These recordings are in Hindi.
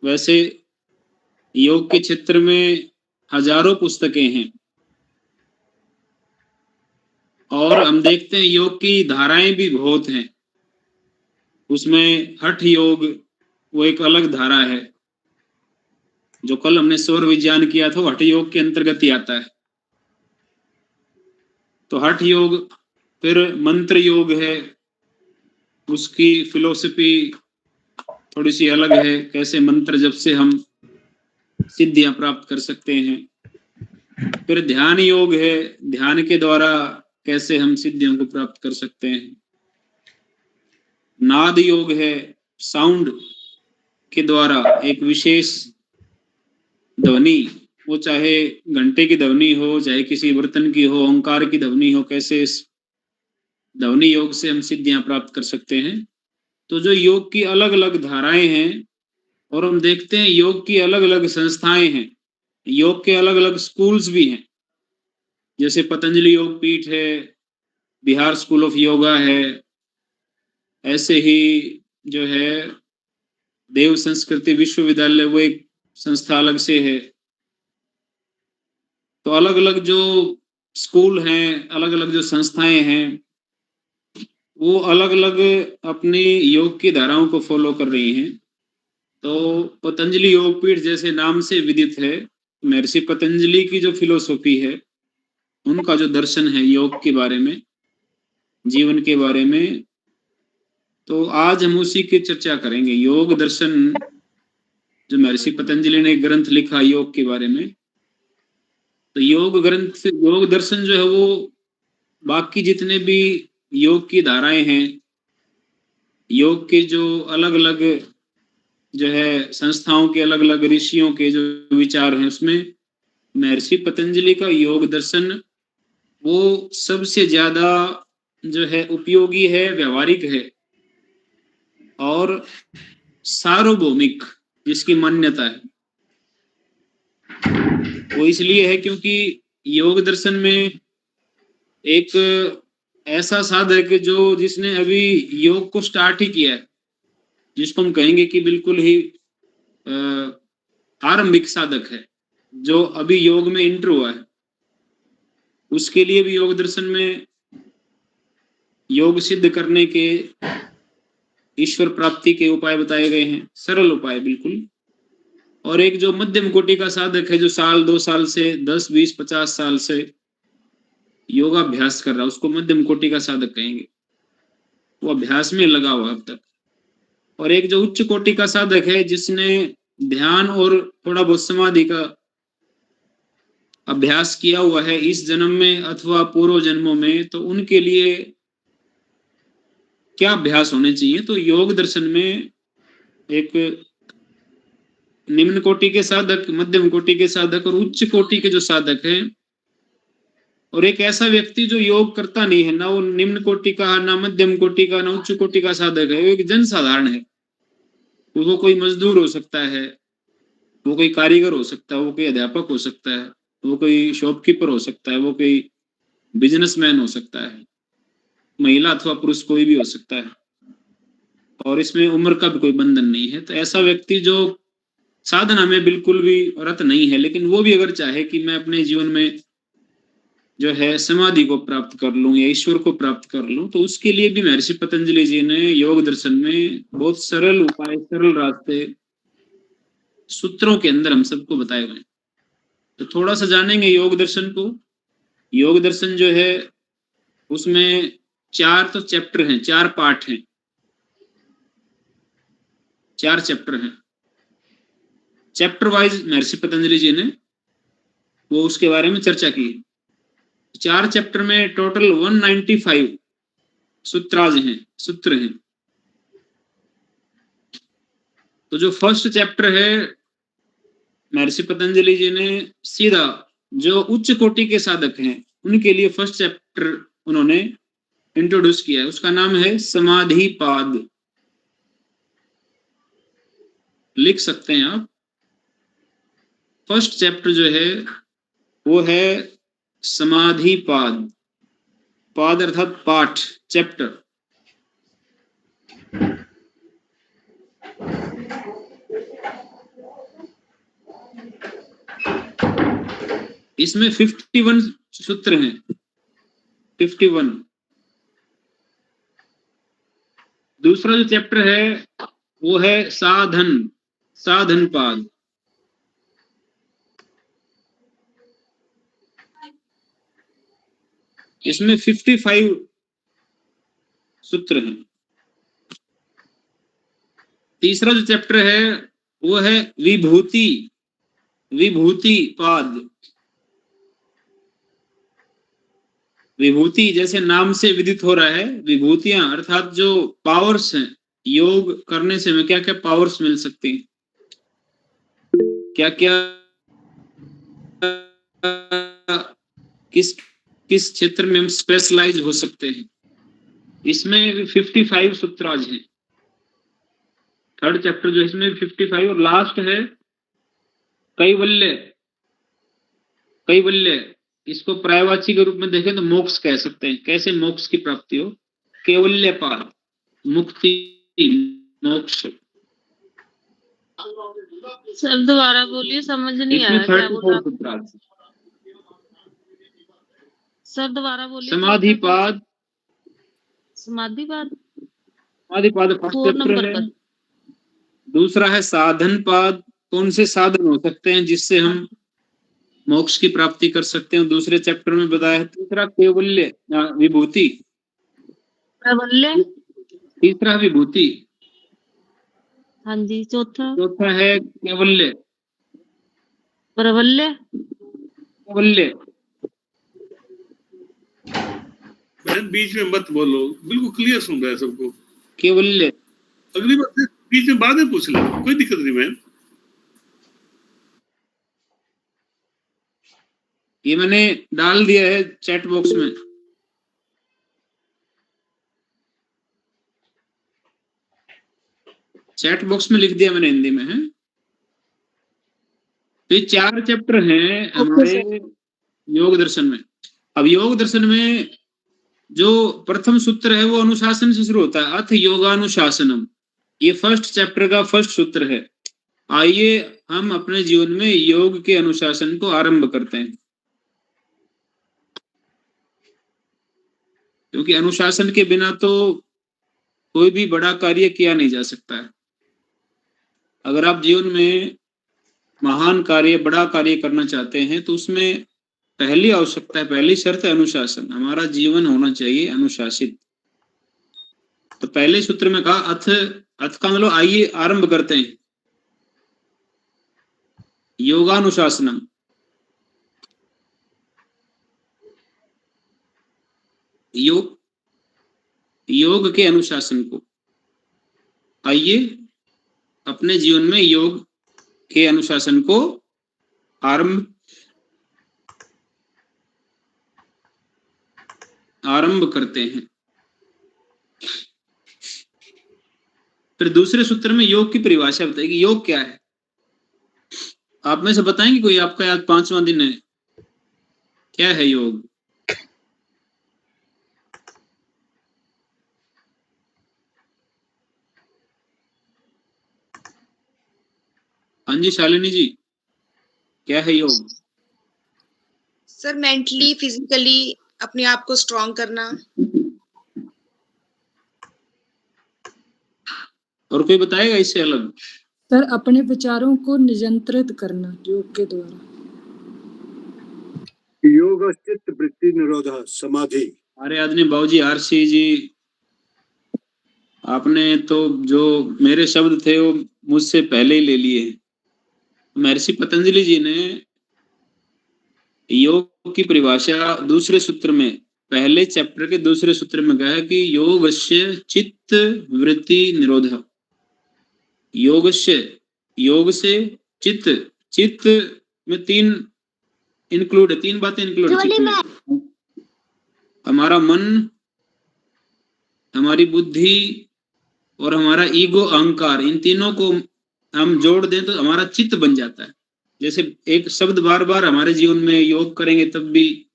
वैसे योग के क्षेत्र में हजारों पुस्तकें हैं और हम देखते हैं योग की धाराएं भी बहुत हैं। उसमें हठ योग वो एक अलग धारा है। जो कल हमने सौर विज्ञान किया था वो हठ योग के अंतर्गत ही आता है। तो हठ योग, फिर मंत्र योग है, उसकी फिलोसफी थोड़ी सी अलग है, कैसे मंत्र जब से हम सिद्धियां प्राप्त कर सकते हैं। फिर ध्यान योग है, ध्यान के द्वारा कैसे हम सिद्धियों को प्राप्त कर सकते हैं। नाद योग है, साउंड के द्वारा एक विशेष ध्वनि, वो चाहे घंटे की ध्वनि हो, चाहे किसी बर्तन की हो, ओंकार की ध्वनि हो, कैसे इस ध्वनि योग से हम सिद्धियां प्राप्त कर सकते हैं। तो जो योग की अलग अलग धाराएं हैं, और हम देखते हैं योग की अलग अलग संस्थाएं हैं, योग के अलग अलग स्कूल्स भी हैं। जैसे पतंजलि योग पीठ है, बिहार स्कूल ऑफ योगा है, ऐसे ही जो है देव संस्कृति विश्वविद्यालय, वो एक संस्था अलग से है। तो अलग अलग जो स्कूल हैं, अलग अलग जो संस्थाएं हैं, वो अलग अलग अपनी योग की धाराओं को फॉलो कर रही हैं। तो पतंजलि योग पीठ जैसे नाम से विदित है, महर्षि पतंजलि की जो फिलोसॉफी है, उनका जो दर्शन है योग के बारे में, जीवन के बारे में, तो आज हम उसी की चर्चा करेंगे। योग दर्शन, जो महर्षि पतंजलि ने एक ग्रंथ लिखा योग के बारे में, तो योग ग्रंथ, योग दर्शन जो है वो बाकी जितने भी योग की धाराएं हैं, योग के जो अलग अलग जो है संस्थाओं के, अलग अलग ऋषियों के जो विचार हैं, उसमें महर्षि पतंजलि का योग दर्शन वो सबसे ज्यादा जो है उपयोगी है, व्यवहारिक है और सार्वभौमिक जिसकी मान्यता है। वो इसलिए है क्योंकि योग दर्शन में एक ऐसा साधक जो जिसने अभी योग को स्टार्ट ही किया है, जिसको हम कहेंगे कि बिल्कुल ही आरंभिक साधक है, जो अभी योग में इंटर हुआ है, उसके लिए भी योग दर्शन में योग सिद्ध करने के, ईश्वर प्राप्ति के उपाय बताए गए हैं, सरल उपाय बिल्कुल। और एक जो मध्यम कोटि का साधक है, जो साल 2 साल से 10 20 50 साल से योगाभ्यास कर रहा है, उसको मध्यम कोटि का साधक कहेंगे। वो अभ्यास में लगा हुआ अब तक। और एक जो उच्च कोटि का साधक है, जिसने ध्यान और थोड़ा बहुत समाधि का अभ्यास किया हुआ है इस जन्म में अथवा पूर्व जन्मों में, तो उनके लिए क्या अभ्यास होने चाहिए। तो योग दर्शन में एक निम्न कोटि के साधक, मध्यम कोटि के साधक और उच्च कोटि के जो साधक हैं, और एक ऐसा व्यक्ति जो योग करता नहीं है, ना वो निम्न कोटि का, ना मध्यम कोटि का, ना उच्च कोटि का साधक है, वो एक जनसाधारण है। वो कोई मजदूर हो सकता है, वो कोई कारीगर हो सकता है, वो कोई अध्यापक हो सकता है, वो कोई शॉपकीपर हो सकता है, वो कोई बिजनेसमैन हो सकता है, महिला अथवा पुरुष कोई भी हो सकता है, और इसमें उम्र का भी कोई बंधन नहीं है। तो ऐसा व्यक्ति जो साधना में बिल्कुल भी रत नहीं है, लेकिन वो भी अगर चाहे कि मैं अपने जीवन में जो है समाधि को प्राप्त कर लूं या ईश्वर को प्राप्त कर लूं, तो उसके लिए भी महर्षि पतंजलि जी ने योग दर्शन में बहुत सरल उपाय, सरल रास्ते सूत्रों के अंदर हम सबको बताए हुए हैं। तो थोड़ा सा जानेंगे योग दर्शन को। योग दर्शन जो है उसमें 4 तो चैप्टर हैं, 4 पार्ट हैं, 4 चैप्टर हैं। चैप्टर वाइज महर्षि पतंजलि जी ने वो उसके बारे में चर्चा की। 4 चैप्टर में टोटल 195 सूत्राज हैं, सूत्र हैं। तो जो फर्स्ट चैप्टर है, महर्षि पतंजलि जी ने सीधा जो उच्च कोटि के साधक हैं उनके लिए फर्स्ट चैप्टर उन्होंने इंट्रोड्यूस किया है। उसका नाम है समाधि पाद। लिख सकते हैं आप। फर्स्ट चैप्टर जो है वो है समाधि पाद। पाद अर्थात पाठ, चैप्टर। इसमें 51 सूत्र हैं, 51। दूसरा जो चैप्टर है वो है साधन, साधन पाद। इसमें 55 सूत्र हैं। तीसरा जो चैप्टर है वो है विभूति, विभूति पाद। विभूति जैसे नाम से विदित हो रहा है, विभूतियां अर्थात जो पावर्स हैं, योग करने से हमें क्या क्या पावर्स मिल सकती हैं, क्या क्या किस किस क्षेत्र में हम स्पेशलाइज हो सकते हैं। इसमें 55 सूत्र आज हैं। थर्ड चैप्टर जो इसमें 55 और लास्ट है कैवल्य, कैवल्य। इसको पर्यायवाची के रूप में देखें तो मोक्ष कह सकते हैं। कैसे मोक्ष की प्राप्ति हो, कैवल्य पाद, मुक्ति, मोक्ष। सर दोबारा बोलिए, समझ नहीं आया क्या बोल रहा है। सर दोबारा बोलिए। समाधिपाद, समाधिपाद, समाधिपाद फर्स्ट चैप्टर है। दूसरा है साधन पाद, कौन से साधन हो सकते हैं जिससे हम मोक्ष की प्राप्ति कर सकते हैं, दूसरे चैप्टर में बताया है। तीसरा कैवल्य, विभूति, प्रबल्य, तीसरा विभूति। हाँ जी। चौथा, चौथा है कैवल्य, प्रबल्य, कैवल्य। बहन बीच में मत बोलो, बिल्कुल क्लियर सुन रहा है सबको। कैवल्य। अगली बार बीच में बाद में पूछ ले, कोई दिक्कत नहीं बहन। ये मैंने डाल दिया है चैट बॉक्स में। चैट बॉक्स में लिख दिया मैंने हिंदी में, है। तो ये 4 चैप्टर हैं हमारे योग दर्शन में। अब योग दर्शन में जो प्रथम सूत्र है वो अनुशासन से शुरू होता है, अथ योगानुशासनम। ये फर्स्ट चैप्टर का फर्स्ट सूत्र है। आइए हम अपने जीवन में योग के अनुशासन को आरंभ करते हैं, क्योंकि अनुशासन के बिना तो कोई भी बड़ा कार्य किया नहीं जा सकता है। अगर आप जीवन में महान कार्य, बड़ा कार्य करना चाहते हैं तो उसमें पहली आवश्यकता है, पहली शर्त है अनुशासन। हमारा जीवन होना चाहिए अनुशासित। तो पहले सूत्र में कहा अथ, अथ का मतलब आइए आरंभ करते हैं योगानुशासनम। योग के अनुशासन को आइए अपने जीवन में योग के अनुशासन को आरंभ करते हैं। फिर दूसरे सूत्र में योग की परिभाषा बताएगी, योग क्या है। आप में से बताएंगे कोई, आपका आज 5वां दिन है, क्या है योग। हाँ जी शालिनी जी, क्या है योग। सर मेंटली फिजिकली अपने आप को स्ट्रॉन्ग करना। और कोई बताएगा इससे अलग। सर अपने विचारों को नियंत्रित करना योग के द्वारा। योग चित्त वृत्ति निरोध समाधि। अरे आदमी बाबूजी आरसी जी, आपने तो जो मेरे शब्द थे वो मुझसे पहले ही ले लिए। महर्षि पतंजलि जी ने योग की परिभाषा दूसरे सूत्र में, पहले चैप्टर के दूसरे सूत्र में कहा है कि योगस्य चित्त वृत्ति निरोध। योगस्य, योग से चित्त, चित्त में 3 इंक्लूड है, 3 बातें इंक्लूड है चित्त में। हमारा मन, हमारी बुद्धि और हमारा ईगो अहंकार, इन तीनों को हम जोड़ दें तो हमारा चित्त बन जाता है। जैसे एक शब्द बार बार हमारे जीवन में योग करेंगे तब भी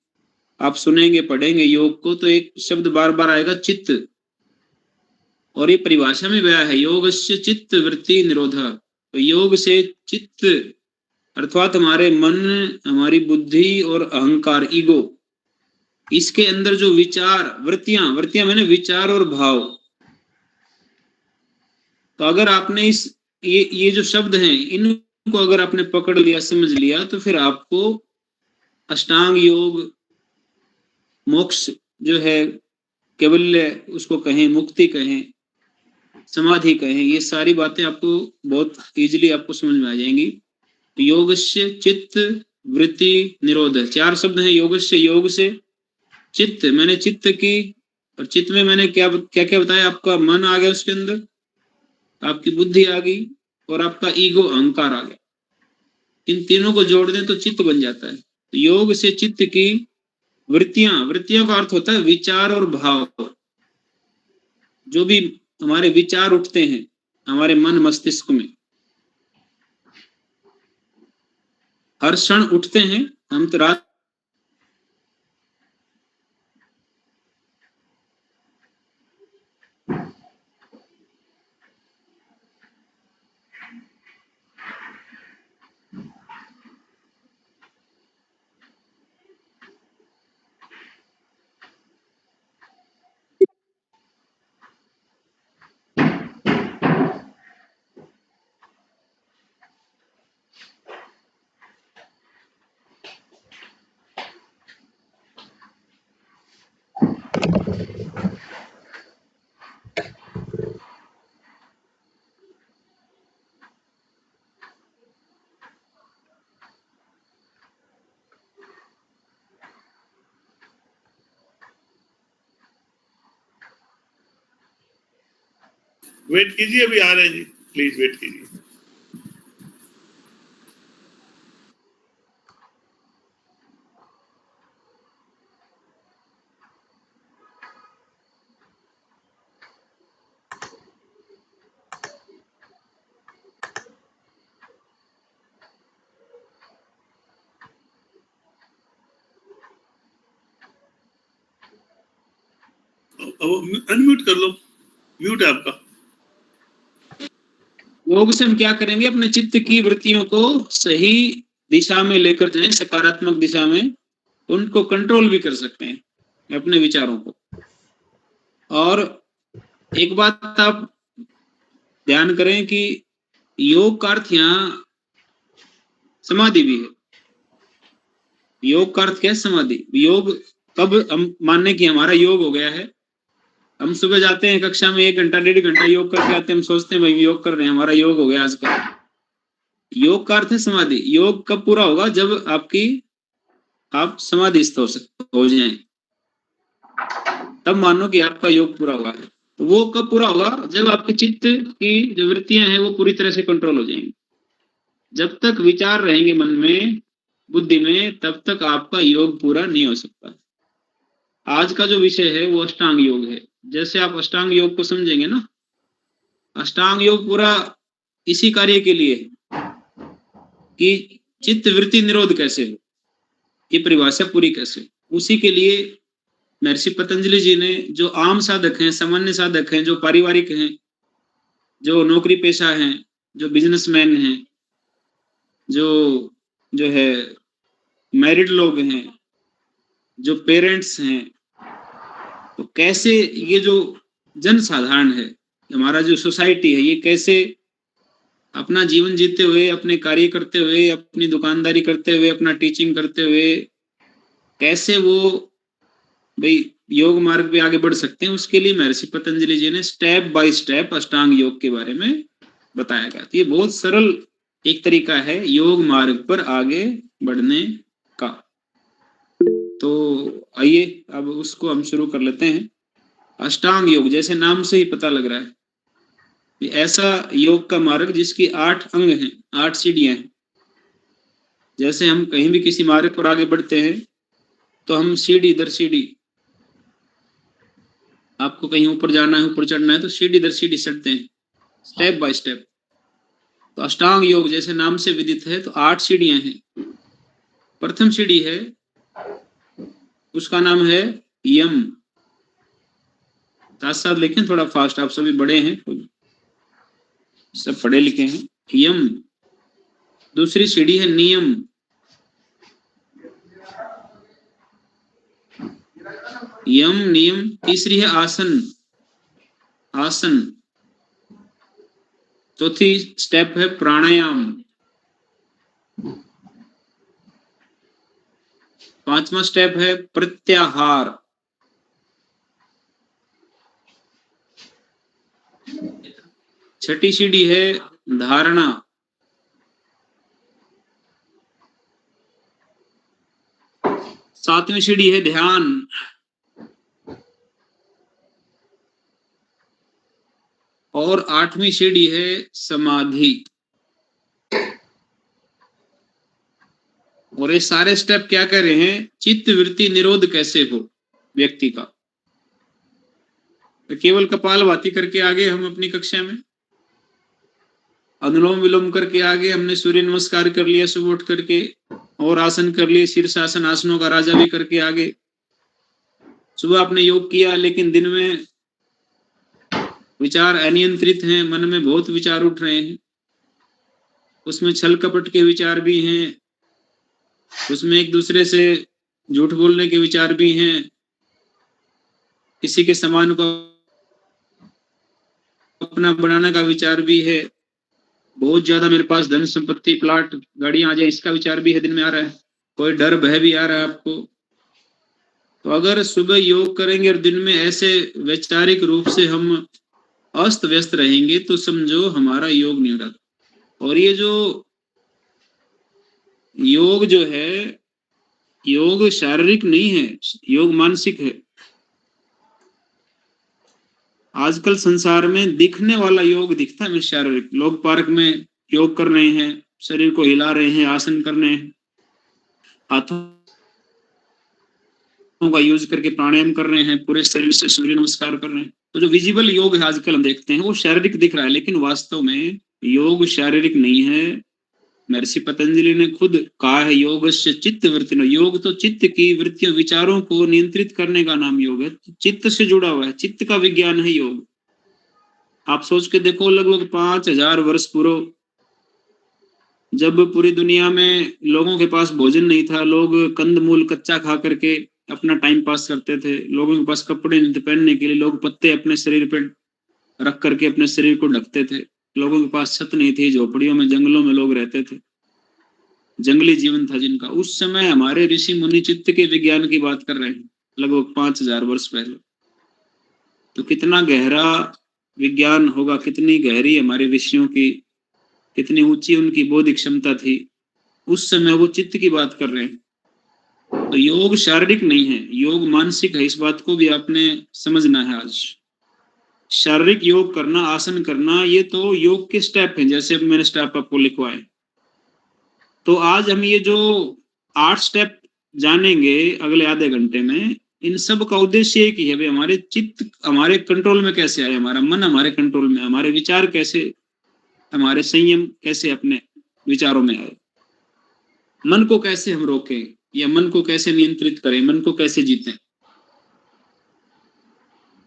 आप सुनेंगे पढ़ेंगे योग को, तो एक शब्द बार बार आएगा चित्त। और ये परिभाषा में गया है योगस्य चित्त वृत्ति निरोध। तो योग से चित्त अर्थात हमारे मन, हमारी बुद्धि और अहंकार, ईगो, इसके अंदर जो विचार, वृत्तियां मैंने विचार और भाव। तो अगर आपने ये जो शब्द हैं, इनको अगर आपने पकड़ लिया, समझ लिया, तो फिर आपको अष्टांग योग, मोक्ष जो है, कैवल्य उसको कहें, मुक्ति कहें, समाधि कहें, ये सारी बातें आपको बहुत इजीली आपको समझ में आ जाएंगी। योगस्य चित्त वृत्ति निरोध, 4 शब्द हैं। योगस्य, योग से, चित्त मैंने चित्त की, और चित्त में मैंने क्या क्या बताया, आपका मन आ गया, उसके अंदर आपकी बुद्धि आ गई, और आपका ईगो, अहंकार आ गया। इन तीनों को जोड़ दें तो चित्त बन जाता है। तो योग से चित्त की वृत्तियों का अर्थ होता है विचार और भाव। जो भी हमारे विचार उठते हैं हमारे मन मस्तिष्क में, हर क्षण उठते हैं। हम तो रात वेट कीजिए, अभी आ रहे हैं जी, प्लीज वेट कीजिए। अब अनम्यूट कर लो, म्यूट है आपका। योग से हम क्या करेंगे, अपने चित्त की वृत्तियों को सही दिशा में लेकर जाएं, सकारात्मक दिशा में। उनको कंट्रोल भी कर सकते हैं अपने विचारों को। और एक बात आप ध्यान करें कि योग का अर्थ यहाँ समाधि भी है। योग का अर्थ क्या है? समाधि। योग कब हम मानने की हमारा योग हो गया है, हम सुबह जाते हैं कक्षा में 1 घंटा 1.5 घंटा योग करके आते हैं, हम सोचते हैं भाई योग कर रहे हैं, हमारा योग हो गया आज का। योग का अर्थ है समाधि। योग कब पूरा होगा? जब आप समाधिस्थ हो जाएं, तब मानो कि आपका योग पूरा हुआ है। तो वो कब पूरा होगा? जब आपके चित्त की जो वृत्तियां हैं वो पूरी तरह से कंट्रोल हो जाएंगी। जब तक विचार रहेंगे मन में, बुद्धि में, तब तक आपका योग पूरा नहीं हो सकता। आज का जो विषय है वो अष्टांग योग है। जैसे आप अष्टांग योग को समझेंगे ना, अष्टांग योग पूरा इसी कार्य के लिए है कि चित्त वृत्ति निरोध कैसे हो, ये परिभाषा पूरी कैसे, उसी के लिए महर्षि पतंजलि जी ने, जो आम साधक हैं, सामान्य साधक हैं, जो पारिवारिक हैं, जो नौकरी पेशा हैं, जो बिजनेसमैन हैं, जो है मैरिड लोग हैं, जो पेरेंट्स हैं, तो कैसे ये जो जन साधारण है, हमारा जो सोसाइटी है, ये कैसे अपना जीवन जीते हुए, अपने कार्य करते हुए, अपनी दुकानदारी करते हुए, अपना टीचिंग करते हुए, कैसे वो भाई योग मार्ग पे आगे बढ़ सकते हैं, उसके लिए महर्षि पतंजलि जी ने स्टेप बाय स्टेप अष्टांग योग के बारे में बताया गया। तो ये बहुत सरल एक तरीका है योग मार्ग पर आगे बढ़ने का। तो आइए अब उसको हम शुरू कर लेते हैं। अष्टांग योग जैसे नाम से ही पता लग रहा है, ये ऐसा योग का मार्ग जिसकी 8 अंग हैं, 8 सीढ़ियां हैं। जैसे हम कहीं भी किसी मार्ग पर आगे बढ़ते हैं तो हम सीढ़ी दर सीढ़ी, आपको कहीं ऊपर जाना है, ऊपर चढ़ना है, तो सीढ़ी दर सीढ़ी चढ़ते हैं, स्टेप बाय स्टेप। तो अष्टांग योग जैसे नाम से विदित है, तो 8 सीढ़ियां हैं। प्रथम सीढ़ी है, उसका नाम है यम। साथ साथ लिखें, थोड़ा फास्ट, आप सभी बड़े हैं, सब पढ़े लिखे हैं। यम दूसरी सीढ़ी है नियम, यम नियम। तीसरी है आसन, आसन। चौथी स्टेप है प्राणायाम। पांचवा स्टेप है प्रत्याहार। छठी सीढ़ी है धारणा। सातवीं सीढ़ी है ध्यान। और आठवीं सीढ़ी है समाधि। और ये सारे स्टेप क्या कह रहे हैं? चित्त वृत्ति निरोध कैसे हो व्यक्ति का। तो केवल कपालभाति करके आगे हम अपनी कक्षा में, अनुलोम विलोम करके आगे, हमने सूर्य नमस्कार कर लिया सुबह उठ करके, और आसन कर लिए, शीर्षासन, आसनों का राजा भी करके आगे। सुबह आपने योग किया, लेकिन दिन में विचार अनियंत्रित हैं, मन में बहुत विचार उठ रहे हैं, उसमें छल कपट के विचार भी हैं, उसमें एक दूसरे से झूठ बोलने के विचार भी हैं, किसी के सामान को अपना बनाने का विचार भी है, बहुत ज्यादा मेरे पास धन संपत्ति प्लाट गाड़ियां आ जाए इसका विचार भी है, दिन में आ रहा है, कोई डर भय भी आ रहा है आपको। तो अगर सुबह योग करेंगे और दिन में ऐसे वैचारिक रूप से हम अस्त व्यस्त रहेंगे तो समझो हमारा योग नहीं हो रहा। और ये जो योग जो है, योग शारीरिक नहीं है, योग मानसिक है। आजकल संसार में दिखने वाला योग दिखता है शारीरिक। लोग पार्क में योग कर रहे हैं, शरीर को हिला रहे हैं, आसन कर रहे हैं, हाथों का यूज करके प्राणायाम कर रहे हैं, पूरे शरीर से सूर्य नमस्कार कर रहे हैं। तो जो विजिबल योग है आजकल हम देखते हैं वो शारीरिक दिख रहा है, लेकिन वास्तव में योग शारीरिक नहीं है। महर्षि पतंजलि ने खुद कहा है योगस्य चित्त वृत्ति। योग तो चित्त की वृत्तियों विचारों को नियंत्रित करने का नाम योग है, चित्त से जुड़ा हुआ है, चित्त का विज्ञान है योग। आप सोच के देखो, लगभग 5000 वर्ष पूर्व जब पूरी दुनिया में लोगों के पास भोजन नहीं था, लोग कंदमूल कच्चा खा करके अपना टाइम पास करते थे, लोगों के पास कपड़े नहीं थे पहनने के लिए, लोग पत्ते अपने शरीर पर रख करके अपने शरीर को ढकते थे, लोगों के पास छत नहीं थी, झोपड़ियों में जंगलों में लोग रहते थे, जंगली जीवन था जिनका। उस समय हमारे ऋषि मुनि चित्त के विज्ञान की बात कर रहे हैं, लगभग 5000 वर्ष पहले। तो कितना गहरा विज्ञान होगा, कितनी गहरी हमारे ऋषियों की, कितनी ऊंची उनकी बौद्धिक क्षमता थी। उस समय वो चित्त की बात कर रहे हैं। तो योग शारीरिक नहीं है, योग मानसिक है। इस बात को भी आपने समझना है। आज शारीरिक योग करना, आसन करना, ये तो योग के स्टेप हैं, जैसे मैंने स्टेप आपको लिखवाए। तो आज हम ये जो 8 स्टेप जानेंगे अगले आधे घंटे में, इन सब का उद्देश्य एक ही है, भाई हमारे चित्त हमारे कंट्रोल में कैसे आए, हमारा मन हमारे कंट्रोल में, हमारे विचार कैसे, हमारे संयम कैसे अपने विचारों में आए, मन को कैसे हम रोकें या मन को कैसे नियंत्रित करें, मन को कैसे जीतें।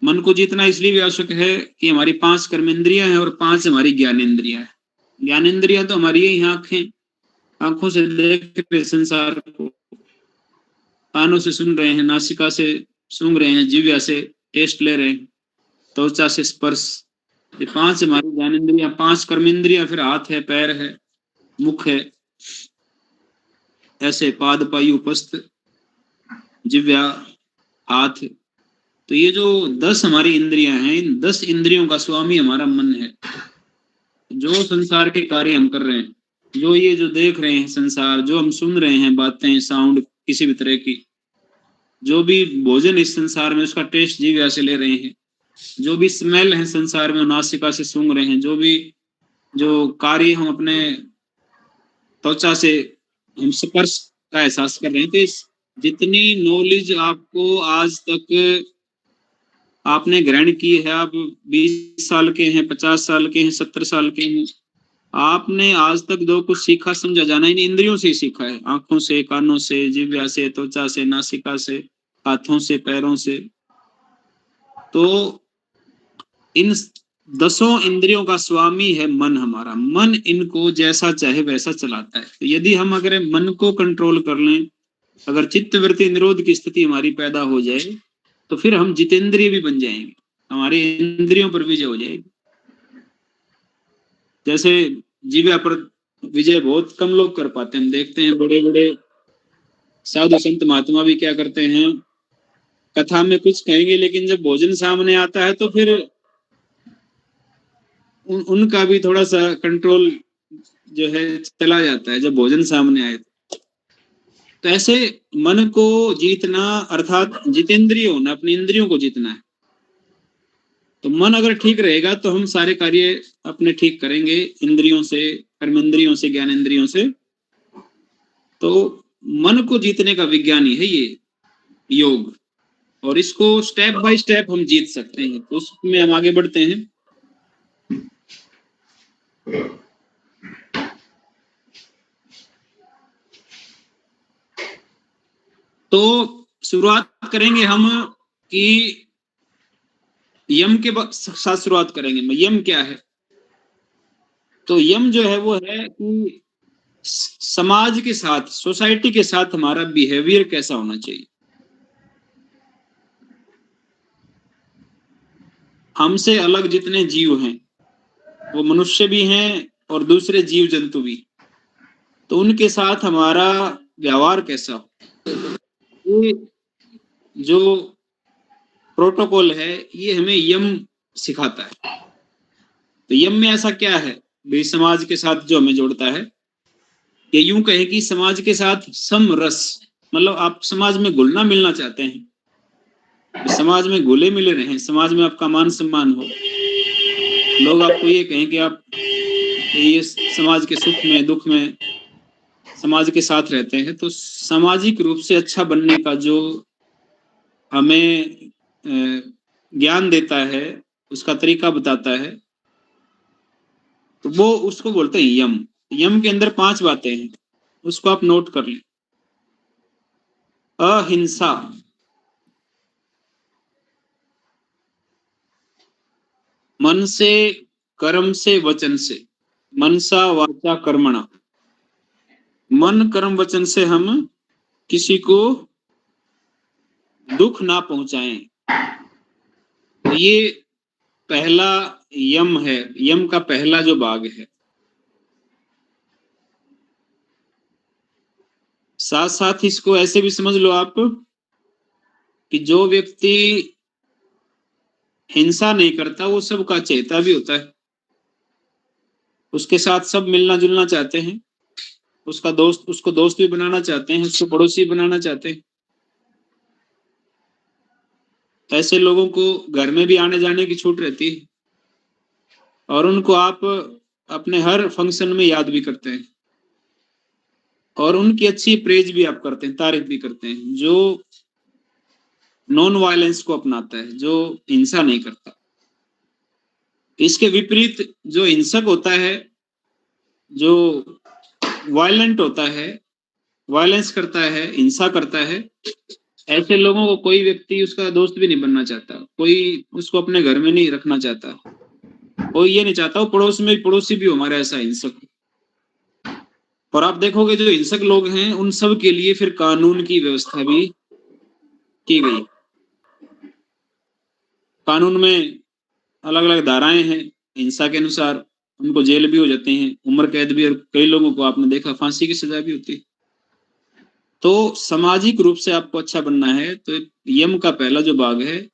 मन को जीतना इसलिए भी आवश्यक है कि हमारी 5 कर्मेंद्रियां हैं और 5 हमारी ज्ञानेंद्रियां हैं। ज्ञानेंद्रियां तो हमारी यही आंखें, आंखों से देख रहे संसार को, कानों से सुन रहे हैं, नासिका से सूंघ रहे हैं, जिह्वा से टेस्ट ले रहे हैं, त्वचा से स्पर्श। ये 5 हमारी ज्ञानेंद्रियां। 5 कर्मेंद्रियां फिर हाथ है, पैर है, मुख है, ऐसे पाद पायु उपस्थ, जिह्वा, हाथ। तो ये जो 10 हमारी इंद्रियां हैं, इन 10 इंद्रियों का स्वामी हमारा मन है। जो संसार के कार्य हम कर रहे हैं, जो ये जो देख रहे हैं संसार, जो हम सुन रहे हैं बातें, साउंड किसी भी तरह की, जो भी भोजन इस संसार में उसका टेस्ट जीवा से ले रहे हैं, जो भी स्मेल है संसार में नासिका से सूंघ रहे हैं, जो भी जो कार्य हम अपने त्वचा से हम स्पर्श का एहसास कर रहे हैं। तो इस जितनी नॉलेज आपको आज तक आपने ग्रहण की है, आप 20 साल के हैं, 50 साल के हैं, 70 साल के हैं, आपने आज तक जो कुछ सीखा समझा जाना इन इंद्रियों से ही सीखा है, आंखों से, कानों से, जिह्वा से, त्वचा से, नासिका से, हाथों से, पैरों से। तो इन 10 इंद्रियों का स्वामी है मन हमारा। मन इनको जैसा चाहे वैसा चलाता है। तो यदि हम अगर मन को कंट्रोल कर लें, अगर चित्त वृत्ति निरोध की स्थिति हमारी पैदा हो जाए, तो फिर हम जितेंद्रिय भी बन जाएंगे, हमारी इंद्रियों पर विजय हो जाएगी। जैसे जीवा पर विजय बहुत कम लोग कर पाते हैं। हम देखते हैं बड़े बड़े साधु संत महात्मा भी क्या करते हैं, कथा में कुछ कहेंगे, लेकिन जब भोजन सामने आता है तो फिर उनका भी थोड़ा सा कंट्रोल जो है चला जाता है, जब भोजन सामने आए। तो ऐसे मन को जीतना अर्थात जितेंद्रिय होना, अपनी इंद्रियों को जीतना है। तो मन अगर ठीक रहेगा तो हम सारे कार्य अपने ठीक करेंगे, इंद्रियों से, कर्मेंद्रियों से, ज्ञानेंद्रियों से। तो मन को जीतने का विज्ञान ही है ये योग, और इसको स्टेप बाय स्टेप हम जीत सकते हैं। तो उसमें हम आगे बढ़ते हैं। तो शुरुआत करेंगे हम कि यम के साथ शुरुआत करेंगे। यम क्या है? तो यम जो है वो है कि समाज के साथ, सोसाइटी के साथ हमारा बिहेवियर कैसा होना चाहिए। हमसे अलग जितने जीव हैं, वो मनुष्य भी हैं और दूसरे जीव जंतु भी, तो उनके साथ हमारा व्यवहार कैसा हो, ये जो प्रोटोकॉल है ये हमें यम सिखाता है। तो यम में ऐसा क्या है भाई समाज के साथ जो हमें जोड़ता है, ये यूं कहे कि समाज के साथ समरस, मतलब आप समाज में घुलना मिलना चाहते हैं, समाज में घुले मिले रहें, समाज में आपका मान सम्मान हो, लोग आपको ये कहें कि आप ये समाज के सुख में दुख में समाज के साथ रहते हैं। तो सामाजिक रूप से अच्छा बनने का जो हमें ज्ञान देता है, उसका तरीका बताता है, तो वो उसको बोलते हैं यम। यम के अंदर 5 बातें हैं, उसको आप नोट कर लें। अहिंसा, मन से, कर्म से, वचन से, मनसा वाचा कर्मणा। मन कर्म वचन से हम किसी को दुख ना पहुंचाएं। तो ये पहला यम है, यम का पहला जो भाग है। साथ साथ इसको ऐसे भी समझ लो आप कि जो व्यक्ति हिंसा नहीं करता वो सबका चेता भी होता है, उसके साथ सब मिलना जुलना चाहते हैं, उसका दोस्त, उसको दोस्त भी बनाना चाहते हैं, उसको पड़ोसी बनाना चाहते हैं। ऐसे लोगों को घर में भी आने जाने की छूट रहती है, और उनको आप अपने हर फंक्शन में याद भी करते हैं, और उनकी अच्छी प्रेज भी आप करते हैं, तारीफ भी करते हैं। जो नॉन वायलेंस को अपनाता है, जो हिंसा नहीं करता। इसके विपरीत जो हिंसक होता है, जो वायलेंट होता है, वायलेंस करता है, हिंसा करता है, ऐसे लोगों को कोई व्यक्ति उसका दोस्त भी नहीं बनना चाहता, कोई उसको अपने घर में नहीं रखना चाहता, कोई ये नहीं चाहता वो पड़ोस में पड़ोसी भी हो हमारा ऐसा हिंसक। और आप देखोगे जो हिंसक लोग हैं उन सब के लिए फिर कानून की व्यवस्था भी की गई। कानून में अलग अलग धाराएं हैं, हिंसा के अनुसार उनको जेल भी हो जाते हैं, उम्र कैद भी, और कई लोगों को आपने देखा फांसी की सजा भी होती है। तो सामाजिक रूप से आपको अच्छा बनना है तो यम का पहला जो भाग है,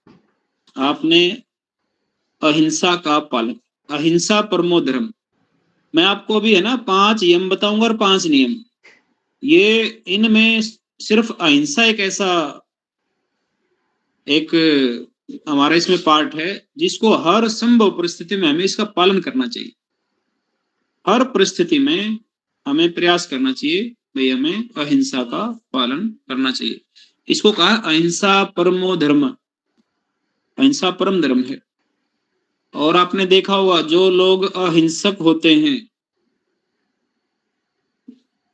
आपने अहिंसा का पालन। अहिंसा परमो धर्म। मैं आपको अभी है ना 5 यम बताऊंगा और 5 नियम। ये इनमें सिर्फ अहिंसा एक ऐसा एक हमारा इसमें पार्ट है जिसको हर संभव परिस्थिति में हमें इसका पालन करना चाहिए। हर परिस्थिति में हमें प्रयास करना चाहिए भाई हमें अहिंसा का पालन करना चाहिए। इसको कहा अहिंसा परमो धर्म। अहिंसा परम धर्म है। और आपने देखा होगा जो लोग अहिंसक होते हैं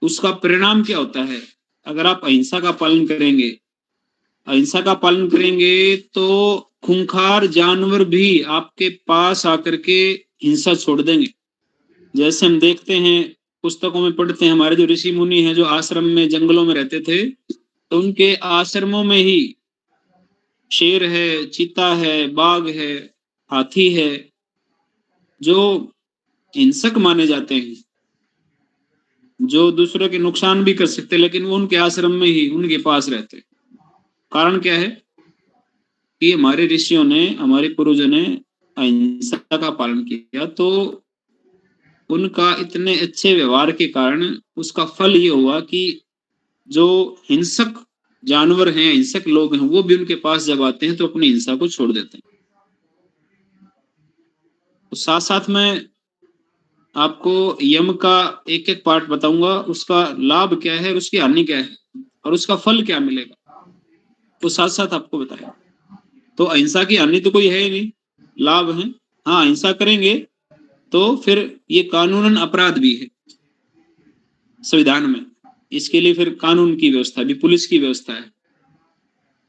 उसका परिणाम क्या होता है। अगर आप अहिंसा का पालन करेंगे, अहिंसा का पालन करेंगे तो खूंखार जानवर भी आपके पास आकर के हिंसा छोड़ देंगे। जैसे हम देखते हैं, पुस्तकों में पढ़ते हैं, हमारे जो ऋषि मुनि हैं जो आश्रम में जंगलों में रहते थे, तो उनके आश्रमों में ही शेर है, चीता है, बाघ है, हाथी है, जो हिंसक माने जाते हैं, जो दूसरों के नुकसान भी कर सकते, लेकिन वो उनके आश्रम में ही उनके पास रहते। कारण क्या है कि हमारे ऋषियों ने, हमारे पूर्वजों ने अहिंसा का पालन किया, तो उनका इतने अच्छे व्यवहार के कारण उसका फल ये हुआ कि जो हिंसक जानवर हैं, हिंसक लोग हैं, वो भी उनके पास जब आते हैं तो अपनी हिंसा को छोड़ देते हैं। तो साथ साथ में आपको यम का एक एक पार्ट बताऊंगा, उसका लाभ क्या है, उसकी हानि क्या है, और उसका फल क्या मिलेगा, तो साथ साथ आपको बताएंगे। तो अहिंसा की हानि तो कोई है ही नहीं, लाभ है। हाँ, अहिंसा करेंगे तो फिर ये कानूनन अपराध भी है संविधान में, इसके लिए फिर कानून की व्यवस्था भी, पुलिस की व्यवस्था है।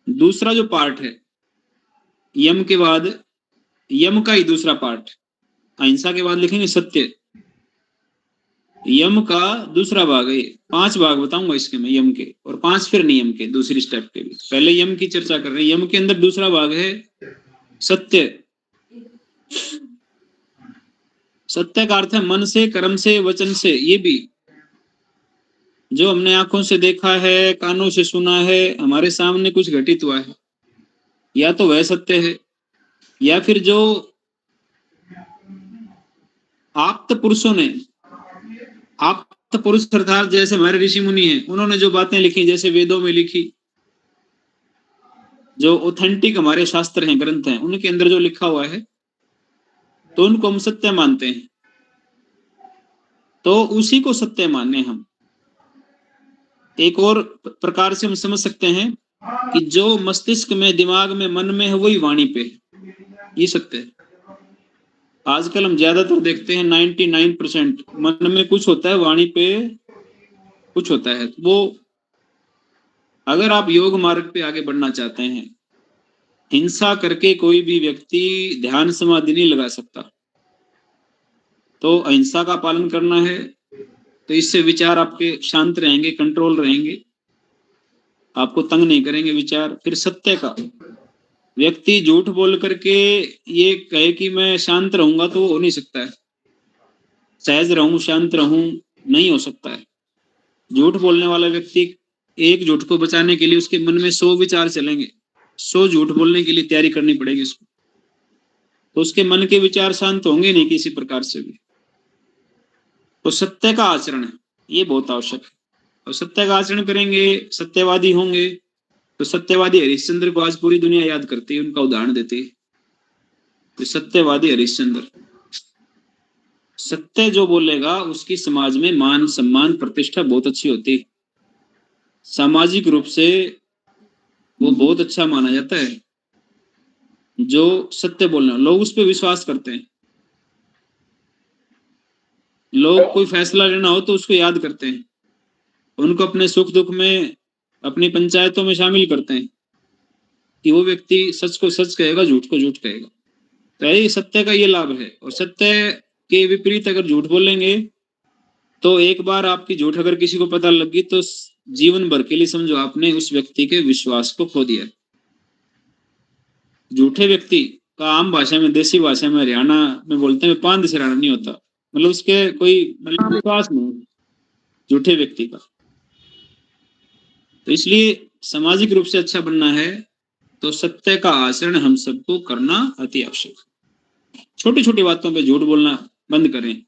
दूसरा जो पार्ट है यम के बाद, यम का ही दूसरा पार्ट, अहिंसा के बाद लिखेंगे सत्य, यम का दूसरा भाग है। 5 भाग बताऊंगा इसके मैं यम के, और 5 फिर नियम के, दूसरी स्टेप के भी। पहले यम की चर्चा कर रहे हैं, यम के अंदर दूसरा भाग है सत्य। सत्य का अर्थ है मन से, कर्म से, वचन से। ये भी जो हमने आंखों से देखा है, कानों से सुना है, हमारे सामने कुछ घटित हुआ है, या तो वह सत्य है, या फिर जो आप्त पुरुषों ने, आप्त पुरुष अर्थात जैसे हमारे ऋषि मुनि हैं, उन्होंने जो बातें लिखी, जैसे वेदों में लिखी, जो ऑथेंटिक हमारे शास्त्र हैं, ग्रंथ हैं, उनके अंदर जो लिखा हुआ है, तो उनको हम सत्य मानते हैं। तो उसी को सत्य माने हम। एक और प्रकार से हम समझ सकते हैं कि जो मस्तिष्क में, दिमाग में, मन में है, वही वाणी पे है, ये सत्य है। आजकल हम ज्यादातर देखते हैं 99% मन में कुछ होता है, वाणी पे कुछ होता है। वो अगर आप योग मार्ग पे आगे बढ़ना चाहते हैं, हिंसा करके कोई भी व्यक्ति ध्यान समाधि नहीं लगा सकता। तो अहिंसा का पालन करना है, तो इससे विचार आपके शांत रहेंगे, कंट्रोल रहेंगे, आपको तंग नहीं करेंगे विचार। फिर सत्य का, व्यक्ति झूठ बोल करके ये कहे कि मैं शांत रहूंगा, तो वो हो नहीं सकता है। सहज रहूं, शांत रहूं, नहीं हो सकता है। झूठ बोलने वाला व्यक्ति, एक झूठ को बचाने के लिए उसके मन में 100 विचार चलेंगे, 100 झूठ बोलने के लिए तैयारी करनी पड़ेगी उसको, तो उसके मन के विचार शांत होंगे नहीं किसी प्रकार से भी। तो सत्य का आचरण है, ये बहुत आवश्यक है। और सत्य का आचरण करेंगे, सत्यवादी होंगे, तो सत्यवादी हरिश्चंद्र को आज पूरी दुनिया याद करती है, उनका उदाहरण देती है। तो सत्यवादी हरिश्चंद्र, सत्य जो बोलेगा उसकी समाज में मान सम्मान प्रतिष्ठा बहुत अच्छी होती है, सामाजिक रूप से वो बहुत अच्छा माना जाता है। जो सत्य बोलना, लोग उस पर विश्वास करते हैं। लोग कोई फैसला लेना हो तो उसको याद करते हैं, उनको अपने सुख दुख में, अपनी पंचायतों में शामिल करते हैं कि वो व्यक्ति सच को सच कहेगा, झूठ को झूठ कहेगा। तो यही सत्य का ये लाभ है। और सत्य के विपरीत अगर झूठ बोलेंगे, तो एक बार आपकी झूठ अगर किसी को पता लगी, तो जीवन भर के लिए समझो आपने उस व्यक्ति के विश्वास को खो दिया। झूठे व्यक्ति का आम भाषा में, देसी भाषा में, हरियाणा में बोलते हैं, पांद सिराना नहीं होता, मतलब उसके कोई मतलब विश्वास नहीं झूठे व्यक्ति का। तो इसलिए सामाजिक रूप से अच्छा बनना है, तो सत्य का आचरण हम सबको करना अति आवश्यक। छोटी छोटी बातों पे झूठ बोलना बंद करें।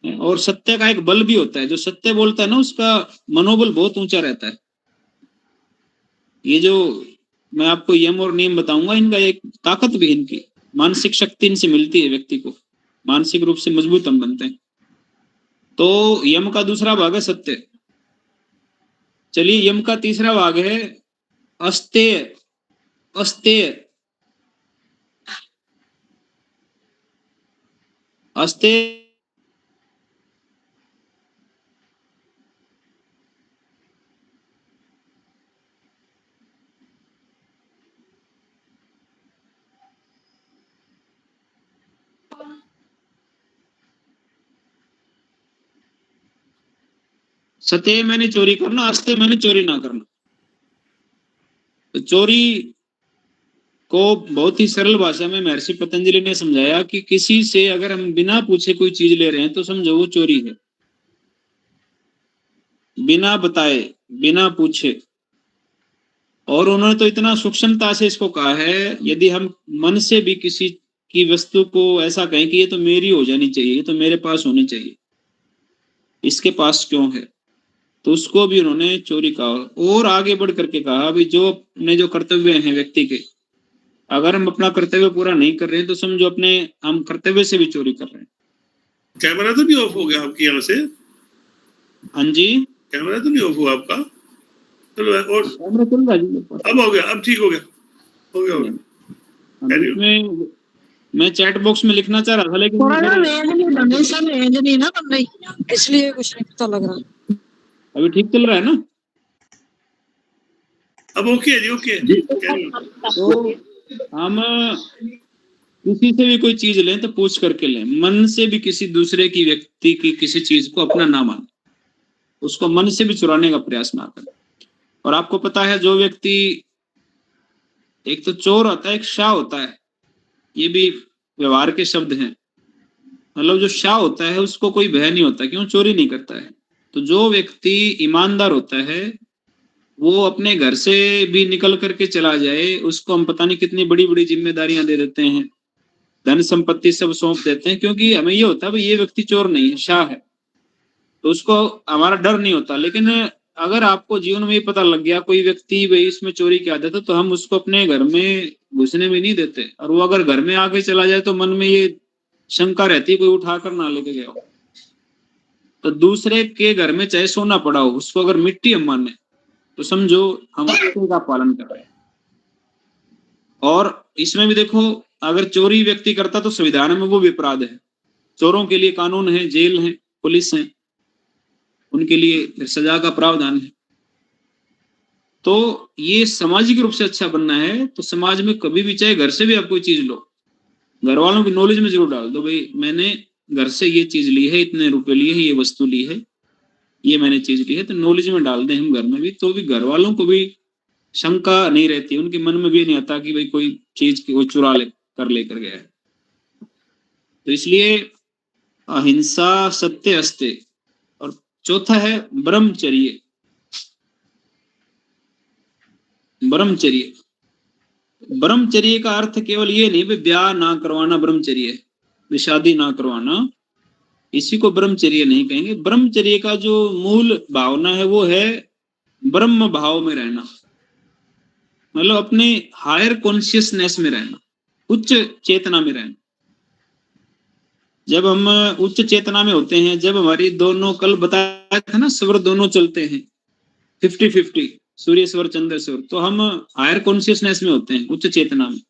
और सत्य का एक बल भी होता है, जो सत्य बोलता है ना, उसका मनोबल बहुत ऊंचा रहता है। ये जो मैं आपको यम और नियम बताऊंगा, इनका एक ताकत भी, इनकी मानसिक शक्ति इनसे मिलती है, व्यक्ति को मानसिक रूप से मजबूत हम बनते हैं। तो यम का दूसरा भाग है सत्य। चलिए, यम का तीसरा भाग है अस्तेय। अस्तेय, अस्तेय सत्य मैंने चोरी करना, अस्ते मैंने चोरी ना करना। तो चोरी को बहुत ही सरल भाषा में महर्षि पतंजलि ने समझाया कि किसी से अगर हम बिना पूछे कोई चीज ले रहे हैं तो समझो वो चोरी है। बिना बताए, बिना पूछे। और उन्होंने तो इतना सूक्ष्मता से इसको कहा है, यदि हम मन से भी किसी की वस्तु को ऐसा कहें कि ये तो मेरी हो जानी चाहिए, ये तो मेरे पास होनी चाहिए, इसके पास क्यों है, तो उसको भी उन्होंने चोरी कहा। और आगे बढ़ करके कहा भी जो अपने जो कर्तव्य हैं व्यक्ति के, अगर हम अपना कर्तव्य पूरा नहीं कर रहे हैं तो समझो अपने हम कर्तव्य से भी चोरी कर रहे हैं। कैमरा तो नहीं ऑफ हो गया आपके यहाँ से? हाँ जी, कैमरा तो नहीं ऑफ हुआ आपका? चलो और कैमरा चल रहा है। अब हो गया, अब ठीक हो गया, हो गया, हो गया। में मैं चैट बॉक्स में लिखना चाह रहा था लेकिन थोड़ा ना रेंज नहीं बने सर, रेंज नहीं ना बन रही, इसलिए कुछ नहीं पता लग रहा। अभी ठीक चल रहा है ना? अब ओके है जी, ओके। तो हम किसी से भी कोई चीज लें तो पूछ करके लें, मन से भी किसी दूसरे की व्यक्ति की किसी चीज को अपना ना माने, उसको मन से भी चुराने का प्रयास ना करें। और आपको पता है जो व्यक्ति, एक तो चोर होता है, एक शाह होता है, ये भी व्यवहार के शब्द हैं। मतलब जो शाह होता है उसको कोई भय नहीं होता, क्यों? चोरी नहीं करता है। तो जो व्यक्ति ईमानदार होता है वो अपने घर से भी निकल करके चला जाए, उसको हम पता नहीं कितनी बड़ी बड़ी जिम्मेदारियां दे देते हैं, धन संपत्ति सब सौंप देते हैं, क्योंकि हमें ये होता है भाई ये व्यक्ति चोर नहीं है, शाह है, तो उसको हमारा डर नहीं होता। लेकिन अगर आपको जीवन में पता लग गया कोई व्यक्ति भाई इसमें चोरी की आदत है, तो हम उसको अपने घर में घुसने भी नहीं देते। और वो अगर घर में आके चला जाए तो मन में ये शंका रहती है कोई उठा कर ना लेके गया हो। तो दूसरे के घर में चाहे सोना पड़ा हो, उसको अगर मिट्टी हम माने तो समझो हम का पालन कर रहे हैं। और इसमें भी देखो, अगर चोरी व्यक्ति करता तो संविधान में वो भी अपराध है। चोरों के लिए कानून है, जेल है, पुलिस है, उनके लिए सजा का प्रावधान है। तो ये सामाजिक रूप से अच्छा बनना है तो समाज में कभी भी, चाहे घर से भी आप कोई चीज लो, घर वालों की नॉलेज में जरूर डाल दो भाई मैंने घर से ये चीज ली है, इतने रुपए लिए है, ये वस्तु ली है, ये मैंने चीज ली है, तो नॉलेज में डाल दें हम घर में भी, तो भी घर वालों को भी शंका नहीं रहती, उनके मन में भी नहीं आता कि भाई कोई चीज की वो चुरा लेकर गया है। तो इसलिए अहिंसा, सत्य, अस्ते। और चौथा है ब्रह्मचर्य। ब्रह्मचर्य, ब्रह्मचर्य का अर्थ केवल ये नहीं ब्याह ना करवाना ब्रह्मचर्य है, शादी ना करवाना, इसी को ब्रह्मचर्य नहीं कहेंगे। ब्रह्मचर्य का जो मूल भावना है वो है ब्रह्म भाव में रहना, मतलब अपने हायर कॉन्शियसनेस में रहना, उच्च चेतना में रहना। जब हम उच्च चेतना में होते हैं, जब हमारी दोनों, कल बताया था ना, स्वर दोनों चलते हैं 50-50, सूर्य स्वर चंद्र स्वर, तो हम हायर कॉन्शियसनेस में होते हैं, उच्च चेतना में।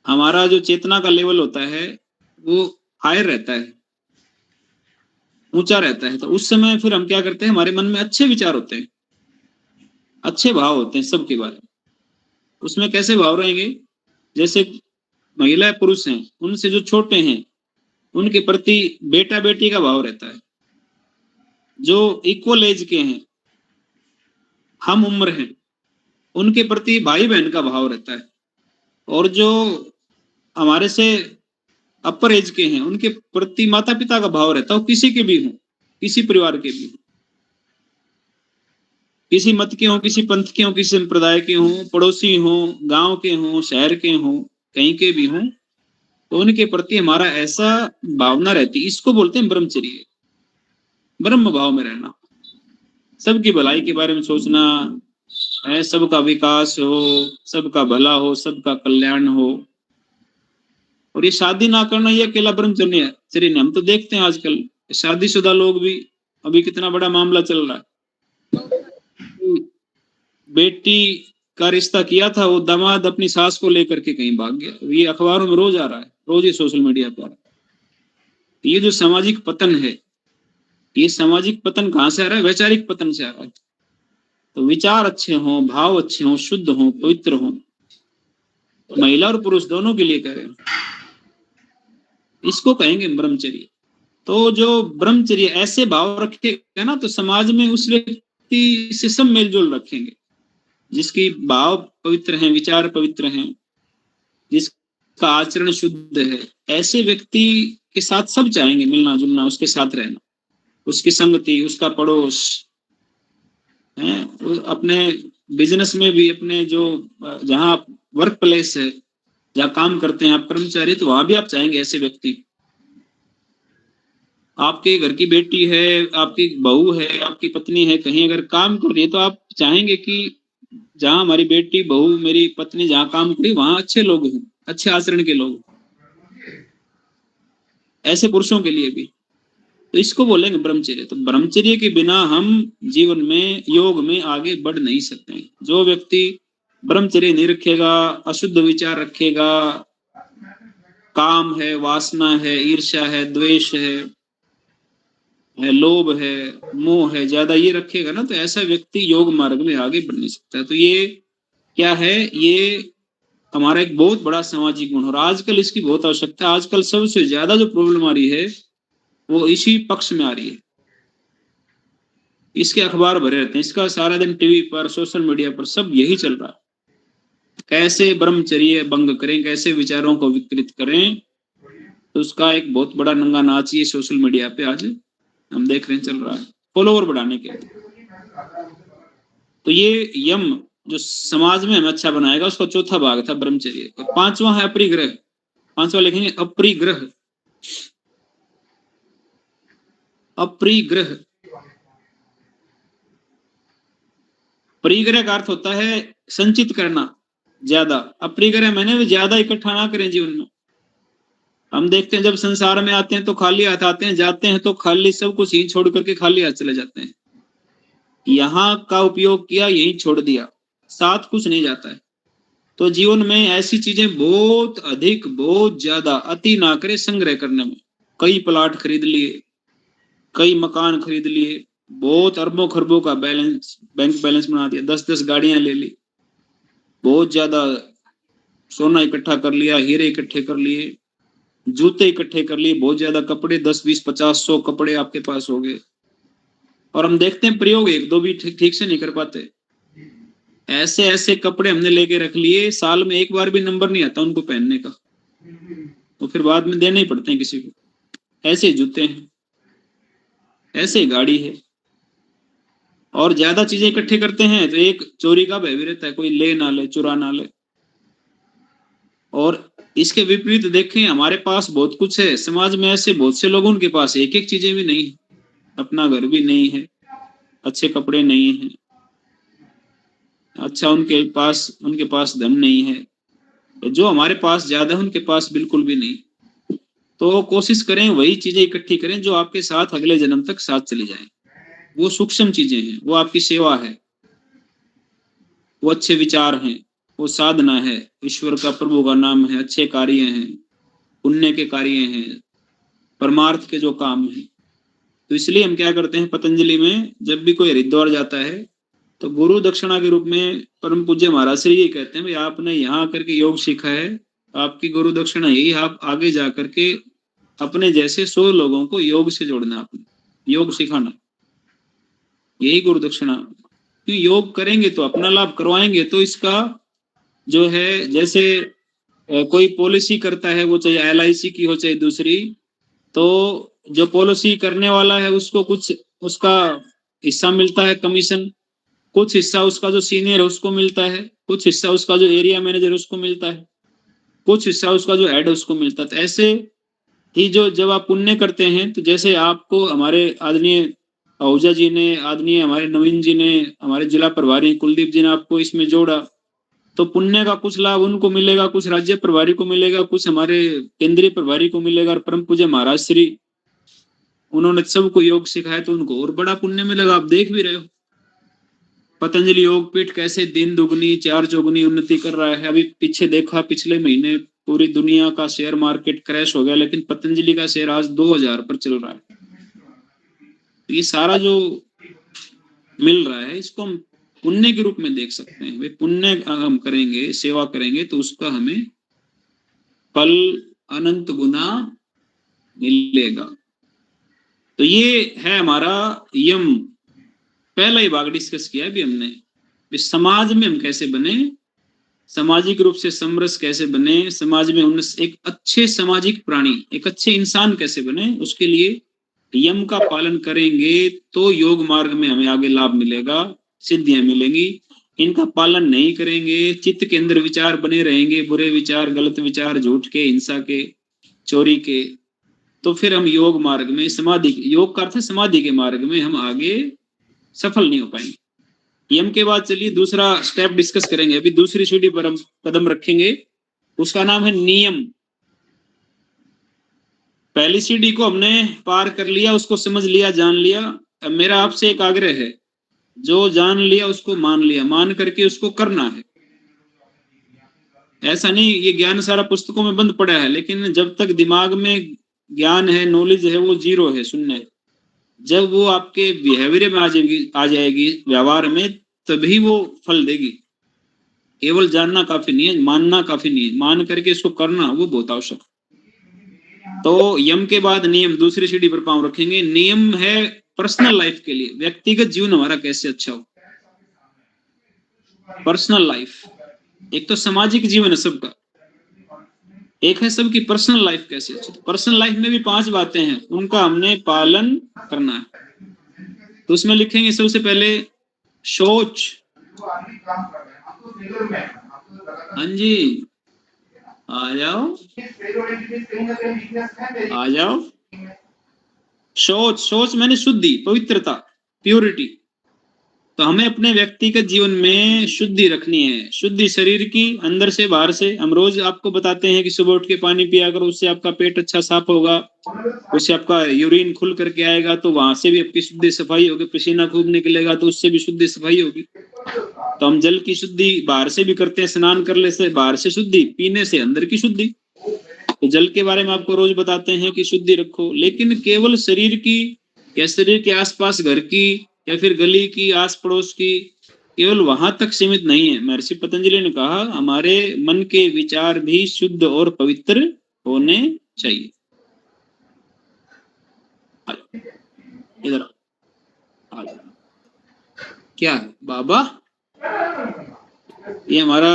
हमारा जो चेतना का लेवल होता है वो हायर रहता है, ऊंचा रहता है। तो उस समय फिर हम क्या करते हैं, हमारे मन में अच्छे विचार होते हैं, अच्छे भाव होते हैं सबके बारे में। उसमें कैसे भाव रहेंगे, जैसे महिला पुरुष हैं, उनसे जो छोटे हैं उनके प्रति बेटा बेटी का भाव रहता है, जो इक्वल एज के हैं, हम उम्र हैं, उनके प्रति भाई बहन का भाव रहता है, और जो हमारे से अपर एज के हैं उनके प्रति माता पिता का भाव रहता है, किसी के भी हो, किसी परिवार के भी हो, किसी मत के हो, किसी पंथ के हो, किसी संप्रदाय के हो, पड़ोसी हो, गांव के हो, शहर के हो, कहीं के भी हो, तो उनके प्रति हमारा ऐसा भावना रहती है, इसको बोलते हैं ब्रह्मचर्य। ब्रह्म भाव में रहना, सबकी भलाई के बारे में सोचना है, सबका विकास हो, सबका भला हो, सबका कल्याण हो। और ये शादी ना करना, ये अकेला ब्रह्मचर्य है। हम तो देखते हैं आजकल शादीशुदा लोग भी, अभी कितना बड़ा मामला चल रहा है, बेटी का रिश्ता किया था, वो दामाद अपनी सास को लेकर के कहीं भाग गया। ये अखबारों में रोज आ रहा है, रोज ही सोशल मीडिया पर। ये जो सामाजिक पतन है, ये सामाजिक पतन कहाँ से आ रहा है? वैचारिक पतन से आ रहा है। तो विचार अच्छे हों, भाव अच्छे हों, शुद्ध हों, पवित्र हों, महिला और पुरुष दोनों के लिए कह रहे हैं, इसको कहेंगे ब्रह्मचर्य। तो जो ब्रह्मचर्य ऐसे भाव रखेगा ना, तो समाज में उस व्यक्ति से सब मेलजोल रखेंगे, जिसकी भाव पवित्र हैं, विचार पवित्र हैं, जिसका आचरण शुद्ध है, ऐसे व्यक्ति के साथ सब चाहेंगे मिलना जुलना, उसके साथ रहना, उसकी संगति, उसका पड़ोस है। अपने बिजनेस में भी, अपने जो जहाँ वर्क प्लेस है, जहाँ काम करते हैं आप कर्मचारी, तो वहां भी आप चाहेंगे ऐसे व्यक्ति। आपके घर की बेटी है, आपकी बहू है, आपकी पत्नी है, कहीं अगर काम कर रही है, तो आप चाहेंगे कि जहाँ हमारी बेटी, बहू, मेरी पत्नी जहाँ काम करी, वहां अच्छे लोग हों, अच्छे आचरण के लोग, ऐसे पुरुषों के लिए भी। तो इसको बोलेंगे ब्रह्मचर्य। तो ब्रह्मचर्य के बिना हम जीवन में, योग में आगे बढ़ नहीं सकते। जो व्यक्ति ब्रह्मचर्य नहीं रखेगा, अशुद्ध विचार रखेगा, काम है, वासना है, ईर्ष्या है, द्वेष है, लोभ है, मोह है, ज्यादा ये रखेगा ना, तो ऐसा व्यक्ति योग मार्ग में आगे बढ़ नहीं सकता। तो ये क्या है? ये हमारा एक बहुत बड़ा सामाजिक गुण, और आजकल इसकी बहुत आवश्यकता है। आजकल सबसे ज्यादा जो प्रॉब्लम आ रही है वो इसी पक्ष में आ रही है। इसके अखबार भरे रहते हैं, इसका सारा दिन टीवी पर, सोशल मीडिया पर सब यही चल रहा है। कैसे ब्रह्मचर्य भंग करें, कैसे विचारों को विकृत करें, तो उसका एक बहुत बड़ा नंगा नाच ये सोशल मीडिया पे आज हम देख रहे हैं चल रहा है, फॉलोवर बढ़ाने के लिए। तो ये यम जो समाज में हमें अच्छा बनाएगा, उसका चौथा भाग था ब्रह्मचर्य। और पांचवा है अपरिग्रह। पांचवा लिखेंगे अपरिग्रह। अपरिग्रह, परिग्रह का अर्थ होता है संचित करना ज्यादा। अपरिग्रह मैंने ज्यादा इकट्ठा ना करें जीवन में। हम देखते हैं जब संसार में आते हैं तो खाली हाथ आते हैं, जाते हैं तो खाली, सब कुछ यहीं छोड़ करके खाली हाथ चले जाते हैं। यहाँ का उपयोग किया, यहीं छोड़ दिया, साथ कुछ नहीं जाता है। तो जीवन में ऐसी चीजें बहुत अधिक, बहुत ज्यादा अति ना करे संग्रह करने में। कई प्लाट खरीद लिए, कई मकान खरीद लिए, बहुत अरबों खरबों का बैलेंस, बैंक बैलेंस बना दिया, 10-10 गाड़ियां ले ली, बहुत ज्यादा सोना इकट्ठा कर लिया, हीरे इकट्ठे कर लिए, जूते इकट्ठे कर लिए, बहुत ज्यादा कपड़े, 10, 20, 50, 100 कपड़े आपके पास हो गए। और हम देखते हैं प्रयोग एक दो भी ठीक से नहीं कर पाते। ऐसे ऐसे कपड़े हमने लेके रख लिए, साल में एक बार भी नंबर नहीं आता उनको पहनने का, तो फिर बाद में देने ही पड़ते हैं किसी को। ऐसे जूते हैं, ऐसे गाड़ी है, और ज्यादा चीजें इकट्ठे करते हैं तो एक चोरी का भय भी रहता है, कोई ले ना ले, चुरा ना ले। और इसके विपरीत देखें, हमारे पास बहुत कुछ है, समाज में ऐसे बहुत से लोगों के पास एक एक चीजें भी नहीं है, अपना घर भी नहीं है, अच्छे कपड़े नहीं है, अच्छा उनके पास धन नहीं है। तो जो हमारे पास ज्यादा है उनके पास बिल्कुल भी नहीं। तो कोशिश करें वही चीजें इकट्ठी करें जो आपके साथ अगले जन्म तक साथ चली जाएं। वो सूक्ष्म चीजें हैं, वो आपकी सेवा है, वो अच्छे विचार हैं, वो साधना है, ईश्वर का, प्रभु का नाम है, अच्छे कार्य हैं, पुण्य के कार्य हैं, परमार्थ के जो काम हैं। तो इसलिए हम क्या करते हैं, पतंजलि में जब भी कोई हरिद्वार जाता है तो गुरु दक्षिणा के रूप में परम पूज्य महाराज श्री ये कहते हैं, भाई आपने यहाँ आकर के योग सीखा है, आपकी गुरु दक्षिणा यही, आप आगे जा करके अपने जैसे 100 लोगों को योग से जोड़ना, आपने योग सिखाना, यही गुरु दक्षिणा। क्यों? योग करेंगे तो अपना लाभ करवाएंगे, तो इसका जो है, जैसे कोई पॉलिसी करता है, वो चाहे LIC की हो चाहे दूसरी, तो जो पॉलिसी करने वाला है उसको कुछ उसका हिस्सा मिलता है कमीशन, कुछ हिस्सा उसका जो सीनियर है उसको मिलता है, कुछ हिस्सा उसका जो एरिया मैनेजर उसको मिलता है, कुछ हिस्सा उसका जो हेड है उसको मिलता है। तो ऐसे ही जो जब आप पुण्य करते हैं, तो जैसे आपको हमारे आदरणीय आहूजा जी ने, आदरणीय हमारे नवीन जी ने, हमारे जिला प्रभारी कुलदीप जी ने आपको इसमें जोड़ा, तो पुण्य का कुछ लाभ उनको मिलेगा, कुछ राज्य प्रभारी को मिलेगा, कुछ हमारे केंद्रीय प्रभारी को मिलेगा। और परम पूज्य महाराज श्री उन्होंने सबको योग सिखाया, तो उनको और बड़ा पुण्य मिलेगा। आप देख भी रहे हो पतंजलि योग पीठ कैसे दिन दुगनी चार चौगुनी उन्नति कर रहा है। अभी पीछे देखा, पिछले महीने पूरी दुनिया का शेयर मार्केट क्रैश हो गया, लेकिन पतंजलि का शेयर आज 2000 पर चल रहा है। तो ये सारा जो मिल रहा है, इसको हम पुण्य के रूप में देख सकते हैं। वे पुण्य हम करेंगे, सेवा करेंगे, तो उसका हमें फल अनंत गुना मिलेगा। तो ये है हमारा यम, पहला ही भाग डिस्कस किया अभी हमने। समाज में हम कैसे बने, सामाजिक रूप से समरस कैसे बने, समाज में एक अच्छे सामाजिक प्राणी, एक अच्छे इंसान कैसे बने, उसके लिए यम का पालन करेंगे तो योग मार्ग में हमें आगे लाभ मिलेगा, सिद्धियां मिलेंगी। इनका पालन नहीं करेंगे, चित्त के अंदर विचार बने रहेंगे, बुरे विचार, गलत विचार, झूठ के, हिंसा के, चोरी के, तो फिर हम योग मार्ग में, समाधि, योग का अर्थ है समाधि के मार्ग में हम आगे सफल नहीं हो पाएंगे। यम के बाद चलिए दूसरा स्टेप डिस्कस करेंगे। अभी दूसरी सीढ़ी पर हम कदम रखेंगे, उसका नाम है नियम। पहली सीढ़ी को हमने पार कर लिया, उसको समझ लिया, जान लिया। अब मेरा आपसे एक आग्रह है, जो जान लिया उसको मान लिया, मान करके उसको करना है। ऐसा नहीं ये ज्ञान सारा पुस्तकों में बंद पड़ा है, लेकिन जब तक दिमाग में ज्ञान है, नॉलेज है, वो जीरो है, शून्य है। जब वो आपके बिहेवियर में आ जाएगी व्यवहार में, तभी वो फल देगी। केवल जानना काफी नहीं है, मानना काफी नहीं है, मान करके इसको करना वो बहुत आवश्यक। तो यम के बाद नियम, दूसरी सीढ़ी पर पांव रखेंगे। नियम है पर्सनल लाइफ के लिए, व्यक्तिगत जीवन हमारा कैसे अच्छा हो, पर्सनल लाइफ। एक तो सामाजिक जीवन है सबका, एक है सबकी पर्सनल लाइफ कैसे अच्छी। तो पर्सनल लाइफ में भी 5 बातें हैं, उनका हमने पालन करना है। तो उसमें लिखेंगे सबसे पहले सोच। हाँ जी, आ जाओ आ जाओ। सोच, सोच मैंने शुद्धि, पवित्रता, प्योरिटी। तो हमें अपने व्यक्तिगत जीवन में शुद्धि रखनी है, शुद्धि शरीर की, अंदर से बाहर से। हम रोज आपको बताते हैं कि सुबह उठ के पानी पिया करो, उससे आपका पेट अच्छा साफ होगा, उससे आपका यूरिन खुल करके आएगा, तो वहां से भी आपकी शुद्धि सफाई होगी। पसीना खूब निकलेगा तो उससे भी शुद्धि सफाई होगी। तो हम जल की शुद्धि बाहर से भी करते हैं, स्नान करने से बाहर से शुद्धि, पीने से अंदर की शुद्धि। तो जल के बारे में आपको रोज बताते हैं कि शुद्धि रखो, लेकिन केवल शरीर की या शरीर के आसपास घर की या फिर गली की, आस पड़ोस की, केवल वहां तक सीमित नहीं है। महर्षि पतंजलि ने कहा हमारे मन के विचार भी शुद्ध और पवित्र होने चाहिए। इधर क्या है बाबा, ये हमारा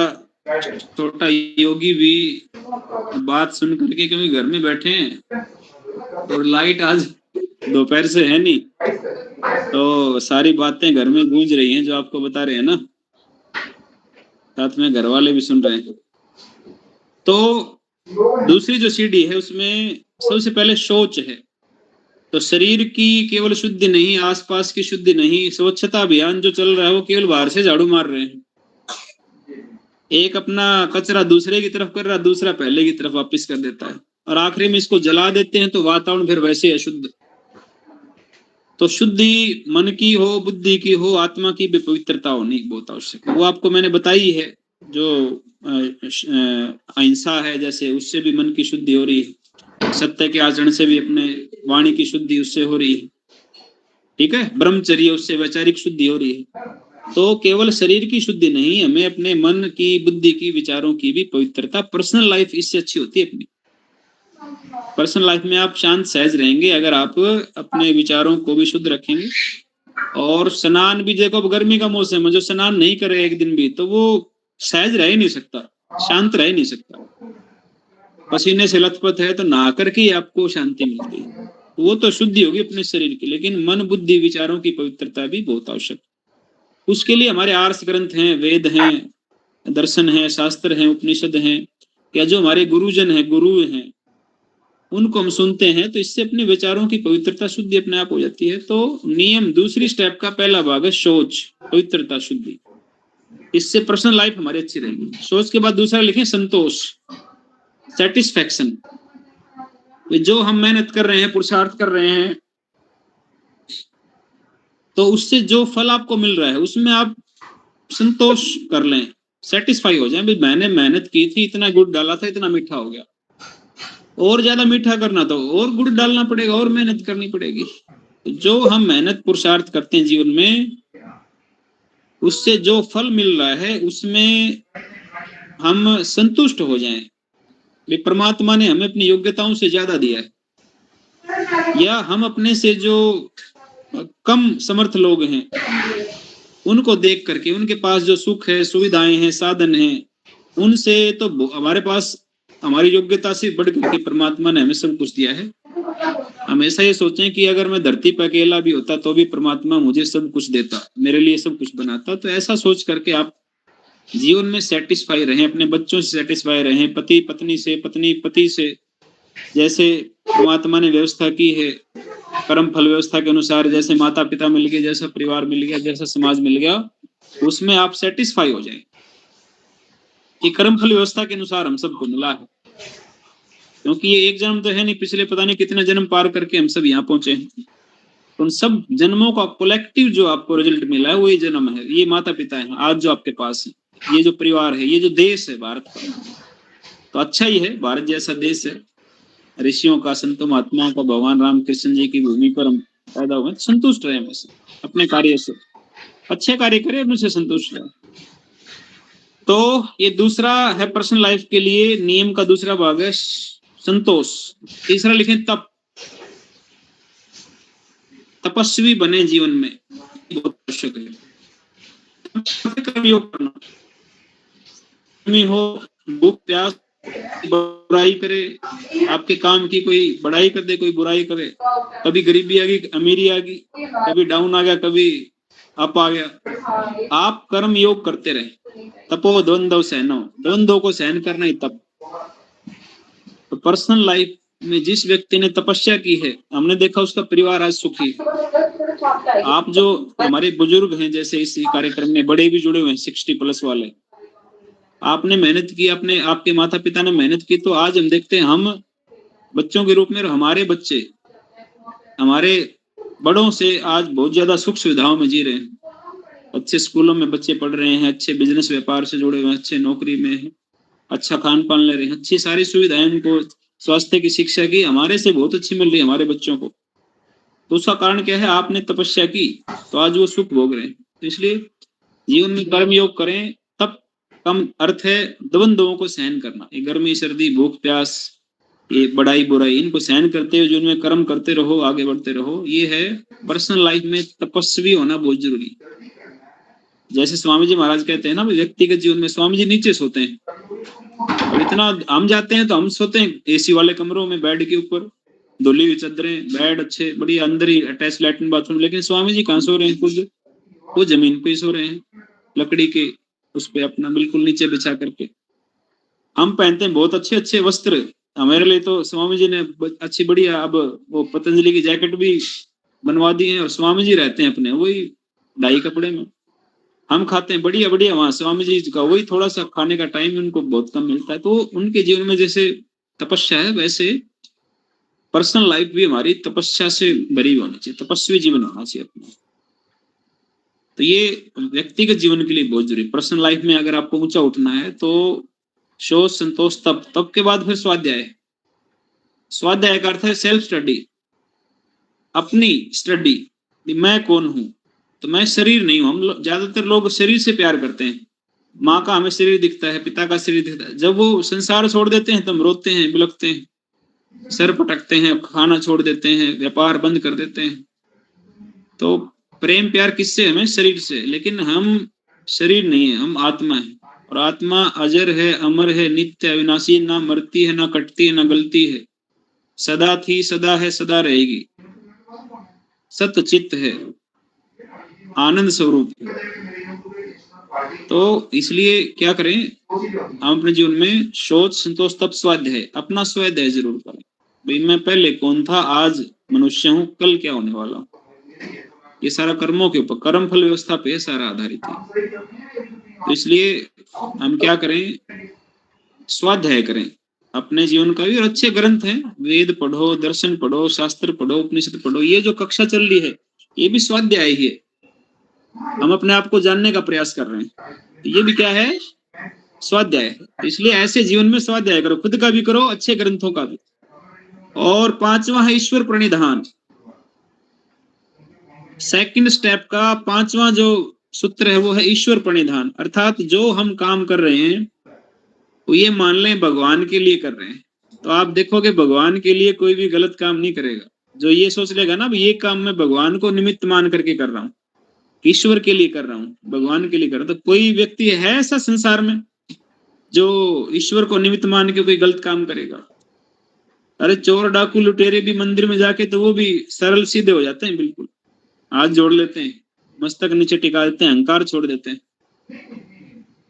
छोटा योगी भी बात सुन करके, क्योंकि घर में बैठे हैं और लाइट आज दोपहर से है नहीं, तो सारी बातें घर में गूंज रही हैं जो आपको बता रहे हैं ना, साथ में घर वाले भी सुन रहे हैं। तो दूसरी जो सीढ़ी है उसमें सबसे पहले सोच है। तो शरीर की केवल शुद्धि नहीं, आसपास की शुद्धि नहीं, स्वच्छता अभियान जो चल रहा है वो केवल बाहर से झाड़ू मार रहे हैं। एक अपना कचरा दूसरे की तरफ कर रहा, दूसरा पहले की तरफ वापस कर देता है, और आखिरी में इसको जला देते हैं, तो वातावरण फिर वैसे अशुद्ध। तो शुद्धि मन की हो, बुद्धि की हो, आत्मा की भी पवित्रता होनी बहुत आवश्यक है। वो आपको मैंने बताई है, जो अहिंसा है जैसे, उससे भी मन की शुद्धि हो रही है। सत्य के आचरण से भी अपने वाणी की शुद्धि उससे हो रही है, ठीक है। ब्रह्मचर्य, उससे वैचारिक शुद्धि हो रही है। तो केवल शरीर की शुद्धि नहीं, हमें अपने मन की, बुद्धि की, विचारों की भी पवित्रता। पर्सनल लाइफ इससे अच्छी होती है। अपनी पर्सनल लाइफ में आप शांत सहज रहेंगे अगर आप अपने विचारों को भी शुद्ध रखेंगे। और स्नान भी देखो, अब गर्मी का मौसम है, जो स्नान नहीं करे एक दिन भी, तो वो सहज रह ही नहीं सकता, शांत रह ही नहीं सकता। पसीने से लथपथ है तो नहा करके आपको शांति मिलती है, वो तो शुद्धि होगी अपने शरीर की। लेकिन मन, बुद्धि, विचारों की पवित्रता भी बहुत आवश्यक। उसके लिए हमारे आर्ष ग्रंथ हैं, वेद हैं, दर्शन हैं, शास्त्र हैं, उपनिषद हैं, या जो हमारे गुरुजन हैं, गुरु हैं, उनको हम सुनते हैं। तो इससे अपने विचारों की पवित्रता, शुद्धि अपने आप हो जाती है। तो नियम, दूसरी स्टेप का पहला भाग है सोच, पवित्रता, शुद्धि। इससे पर्सनल लाइफ हमारी अच्छी रहेगी। सोच के बाद दूसरा लिखें संतोष, सेटिस्फैक्शन। जो हम मेहनत कर रहे हैं, पुरुषार्थ कर रहे हैं, तो उससे जो फल आपको मिल रहा है उसमें आप संतोष कर लें, सेटिस्फाई हो जाए। भाई मैंने मेहनत की थी, इतना गुड़ डाला था, इतना मीठा हो गया, और ज्यादा मीठा करना तो और गुड़ डालना पड़ेगा, और मेहनत करनी पड़ेगी। जो हम मेहनत पुरुषार्थ करते हैं जीवन में, उससे जो फल मिल रहा है उसमें हम संतुष्ट हो जाएं। परमात्मा ने हमें अपनी योग्यताओं से ज्यादा दिया है। या हम अपने से जो कम समर्थ लोग हैं उनको देख करके, उनके पास जो सुख है, सुविधाएं हैं, साधन हैं, उनसे तो हमारे पास हमारी योग्यता से बढ़ करके परमात्मा ने हमें सब कुछ दिया है। हम ऐसा ये सोचें कि अगर मैं धरती पर अकेला भी होता तो भी परमात्मा मुझे सब कुछ देता, मेरे लिए सब कुछ बनाता। तो ऐसा सोच करके आप जीवन में सेटिस्फाई रहें, अपने बच्चों से सेटिस्फाई रहें, पति पत्नी से, पत्नी पति से, जैसे परमात्मा ने व्यवस्था की है कर्म फल व्यवस्था के अनुसार, जैसे माता पिता मिल गए, जैसा परिवार मिल गया, जैसा समाज मिल गया, उसमें आप सेटिस्फाई हो जाएं कि कर्म फल व्यवस्था के अनुसार हम सबको मिला है। क्योंकि ये एक जन्म तो है नहीं, पिछले पता नहीं कितने जन्म पार करके हम सब यहाँ पहुंचे हैं। उन सब जन्मों का कलेक्टिव जो आपको रिजल्ट मिला है वो ये जन्म है, ये माता पिता है आज जो आपके पास है, ये जो परिवार है, ये जो देश है भारत का, तो अच्छा ही है। भारत जैसा देश है, ऋषियों का, संतों महात्माओं का, भगवान राम कृष्ण जी की भूमि पर हम पैदा हुए, संतुष्ट रहे बस अपने कार्य से, अच्छे कार्य करें, उनसे संतुष्ट रहे। तो ये दूसरा है पर्सनल लाइफ के लिए नियम का दूसरा भाग है संतोष। तीसरा लिखें तप, तपस्वी बने जीवन में, बहुत आवश्यक है। योग करना हो, भूख प्यास, बुराई करे, आपके काम की कोई बड़ाई कर दे, कोई बुराई करे, कभी गरीबी आ गई, अमीरी आ गई, कभी डाउन आ गया, कभी अप आ गया, आप कर्म योग करते रहे। तपो द्वंद्व सहनो, द्वंद्वों को सहन करना ही तप। तो पर्सनल लाइफ में जिस व्यक्ति ने तपस्या की है, हमने देखा उसका परिवार आज सुखी है। आप जो हमारे बुजुर्ग हैं, जैसे इसी कार्यक्रम में बड़े भी जुड़े हुए हैं 60+ वाले, आपने मेहनत की, अपने आपके माता पिता ने मेहनत की, तो आज हम देखते हैं हम बच्चों के रूप में, हमारे बच्चे हमारे बड़ों से आज बहुत ज्यादा सुख सुविधाओं में जी रहे हैं। अच्छे स्कूलों में बच्चे पढ़ रहे हैं, अच्छे बिजनेस व्यापार से जुड़े हुए हैं, अच्छे नौकरी में हैं, अच्छा खान पान ले रहे हैं, अच्छी सारी सुविधाएं उनको, स्वास्थ्य की, शिक्षा की हमारे से बहुत अच्छी मिल रही है हमारे बच्चों को। तो उसका कारण क्या है? आपने तपस्या की, तो आज वो सुख भोग रहे हैं। तो इसलिए जीवन में कर्म योग करें, तब कम अर्थ है द्वंद्वों को सहन करना, ये गर्मी सर्दी, भूख प्यास, ये बड़ाई बुराई, इनको सहन करते हुए जीवन में कर्म करते रहो, आगे बढ़ते रहो। ये है पर्सनल लाइफ में तपस्वी होना बहुत जरूरी। जैसे स्वामी जी महाराज कहते हैं ना, व्यक्तिगत जीवन में स्वामी जी नीचे सोते हैं, और इतना हम जाते हैं तो हम सोते हैं एसी वाले कमरों में, बेड के ऊपर धुली हुई चादरें, बेड अच्छे बढ़िया, अंदर ही अटैच लैट्रिन बाथरूम। लेकिन स्वामी जी कहाँ सो रहे हैं? खुद वो जमीन पे ही सो रहे हैं, लकड़ी के उस पे अपना बिल्कुल नीचे बिछा करके। हम पहनते हैं बहुत अच्छे अच्छे वस्त्र, हमारे लिए तो स्वामी जी ने अच्छी बढ़िया अब वो पतंजलि की जैकेट भी बनवा दी है, और स्वामी जी रहते हैं अपने वही ढाई कपड़े में। हम खाते हैं बढ़िया बढ़िया, वहां स्वामी जी का वही थोड़ा सा खाने का टाइम उनको बहुत कम मिलता है। तो उनके जीवन में जैसे तपस्या है, वैसे पर्सनल लाइफ भी हमारी तपस्या से भरी होनी चाहिए, तपस्वी जीवन होना चाहिए अपना। तो ये व्यक्तिगत जीवन के लिए बहुत जरूरी। पर्सनल लाइफ में अगर आपको ऊंचा उठना है तो शोध, संतोष, तप के बाद फिर स्वाध्याय। स्वाध्याय का अर्थ है सेल्फ स्टडी, अपनी स्टडी। मैं कौन हूं? तो मैं शरीर नहीं हूं। हम ज्यादातर लोग शरीर से प्यार करते हैं, माँ का हमें शरीर दिखता है, पिता का शरीर दिखता है। जब वो संसार छोड़ देते हैं तो हम रोते हैं, बिलखते हैं, सर पटकते हैं, खाना छोड़ देते हैं, व्यापार बंद कर देते हैं। तो प्रेम प्यार किससे? हमें शरीर से। लेकिन हम शरीर नहीं है, हम आत्मा है, और आत्मा अजर है, अमर है, नित्य अविनाशी, ना मरती है, ना कटती है, ना गलती है, सदा थी, सदा है, सदा रहेगी, सत्य चित्त है, आनंद स्वरूप है। तो इसलिए क्या करें? हम अपने जीवन में शोध, संतोष, तप, स्वाध्याय, अपना स्वाध्याय जरूर करें। भाई मैं पहले कौन था, आज मनुष्य हूं, कल क्या होने वाला हूं। ये सारा कर्मों के ऊपर, कर्म फल व्यवस्था पे सारा आधारित है। तो इसलिए हम क्या करें? स्वाध्याय करें अपने जीवन का भी। और अच्छे ग्रंथ हैं, वेद पढ़ो, दर्शन पढ़ो, शास्त्र पढ़ो, उपनिषद पढ़ो। ये जो कक्षा चल रही है ये भी स्वाध्याय ही है, हम अपने आप को जानने का प्रयास कर रहे हैं। ये भी क्या है? स्वाध्याय है। इसलिए ऐसे जीवन में स्वाध्याय करो, खुद का भी करो, अच्छे ग्रंथों का भी। और 5वां है ईश्वर प्रणिधान। सेकंड स्टेप का 5वां जो सूत्र है वो है ईश्वर प्रणिधान। अर्थात जो हम काम कर रहे हैं वो ये मान लें भगवान के लिए कर रहे हैं। तो आप देखोगे भगवान के लिए कोई भी गलत काम नहीं करेगा। जो ये सोच लेगा ना ये काम मैं भगवान को निमित्त मान करके कर रहा हूँ, ईश्वर के लिए कर रहा हूँ, भगवान के लिए कर रहा हूँ, तो कोई व्यक्ति है ऐसा संसार में जो ईश्वर को निमित्त मान के कोई गलत काम करेगा? अरे चोर डाकू लुटेरे भी मंदिर में जाके तो वो भी सरल सीधे हो जाते हैं, बिल्कुल हाथ जोड़ लेते हैं, मस्तक नीचे टिका देते हैं, अहंकार छोड़ देते हैं।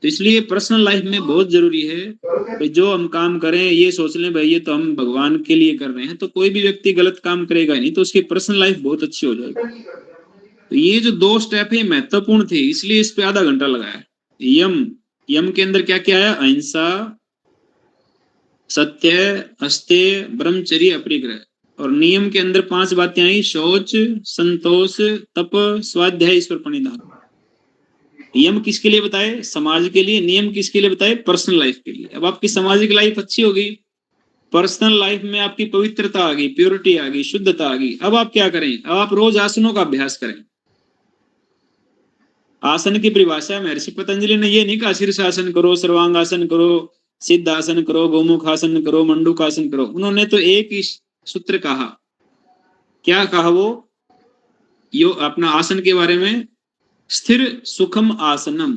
तो इसलिए पर्सनल लाइफ में बहुत जरूरी है कि जो हम काम करें ये सोच लें भाई ये तो हम भगवान के लिए कर रहे हैं, तो कोई भी व्यक्ति गलत काम करेगा नहीं, तो उसकी पर्सनल लाइफ बहुत अच्छी हो जाएगी। तो ये जो 2 स्टेप है महत्वपूर्ण थे, इसलिए इस पे आधा घंटा लगाया। यम के अंदर क्या क्या आया? अहिंसा, सत्य, अस्तेय, ब्रह्मचर्य, अपरिग्रह। और नियम के अंदर 5 बातें आई, शौच, संतोष, तप, स्वाध्याय, ईश्वर प्रणिधान। यम किसके लिए बताए? समाज के लिए। नियम किसके लिए बताए? पर्सनल लाइफ के लिए। अब आपकी सामाजिक लाइफ अच्छी होगी, पर्सनल लाइफ में आपकी पवित्रता आ गई, प्योरिटी आ गई, शुद्धता आ गई। अब आप क्या करें? अब आप रोज आसनों का अभ्यास करें। आसन की परिभाषा महर्षि पतंजलि ने ये नहीं कहा शीर्षासन करो, सर्वांगासन करो, सिद्ध आसन करो, गोमुख आसन करो, मंडूक आसन करो। उन्होंने तो एक ही सूत्र कहा। क्या कहा वो? यो अपना आसन के बारे में, स्थिर सुखम आसनम।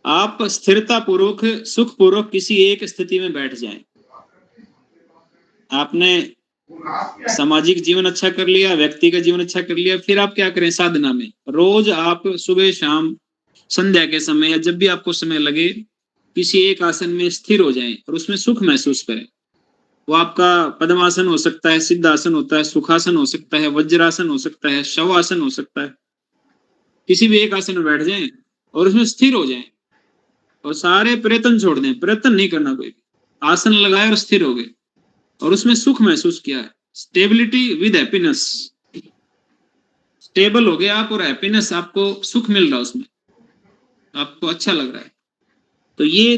आप स्थिरता पूर्वक, सुख पूर्वक किसी एक स्थिति में बैठ जाएं। आपने सामाजिक जीवन अच्छा कर लिया, व्यक्ति का जीवन अच्छा कर लिया, फिर आप क्या करें? साधना में रोज आप सुबह शाम संध्या के समय या जब भी आपको समय लगे किसी एक आसन में स्थिर हो जाएं और उसमें सुख महसूस करें। वो आपका पद्मासन हो सकता है, सिद्धासन होता है, सुखासन हो सकता है, वज्रासन हो सकता है, शवासन हो सकता है। किसी भी एक आसन में बैठ जाएं और उसमें स्थिर हो जाएं और सारे प्रयत्न छोड़ दें, प्रयत्न नहीं करना कोई भी। आसन लगाए और स्थिर हो गए और उसमें सुख महसूस किया है। स्टेबिलिटी विद हैप्पीनेस, स्टेबल हो गए आप और हैप्पीनेस, आपको सुख मिल रहा है, उसमें आपको अच्छा लग रहा है। तो ये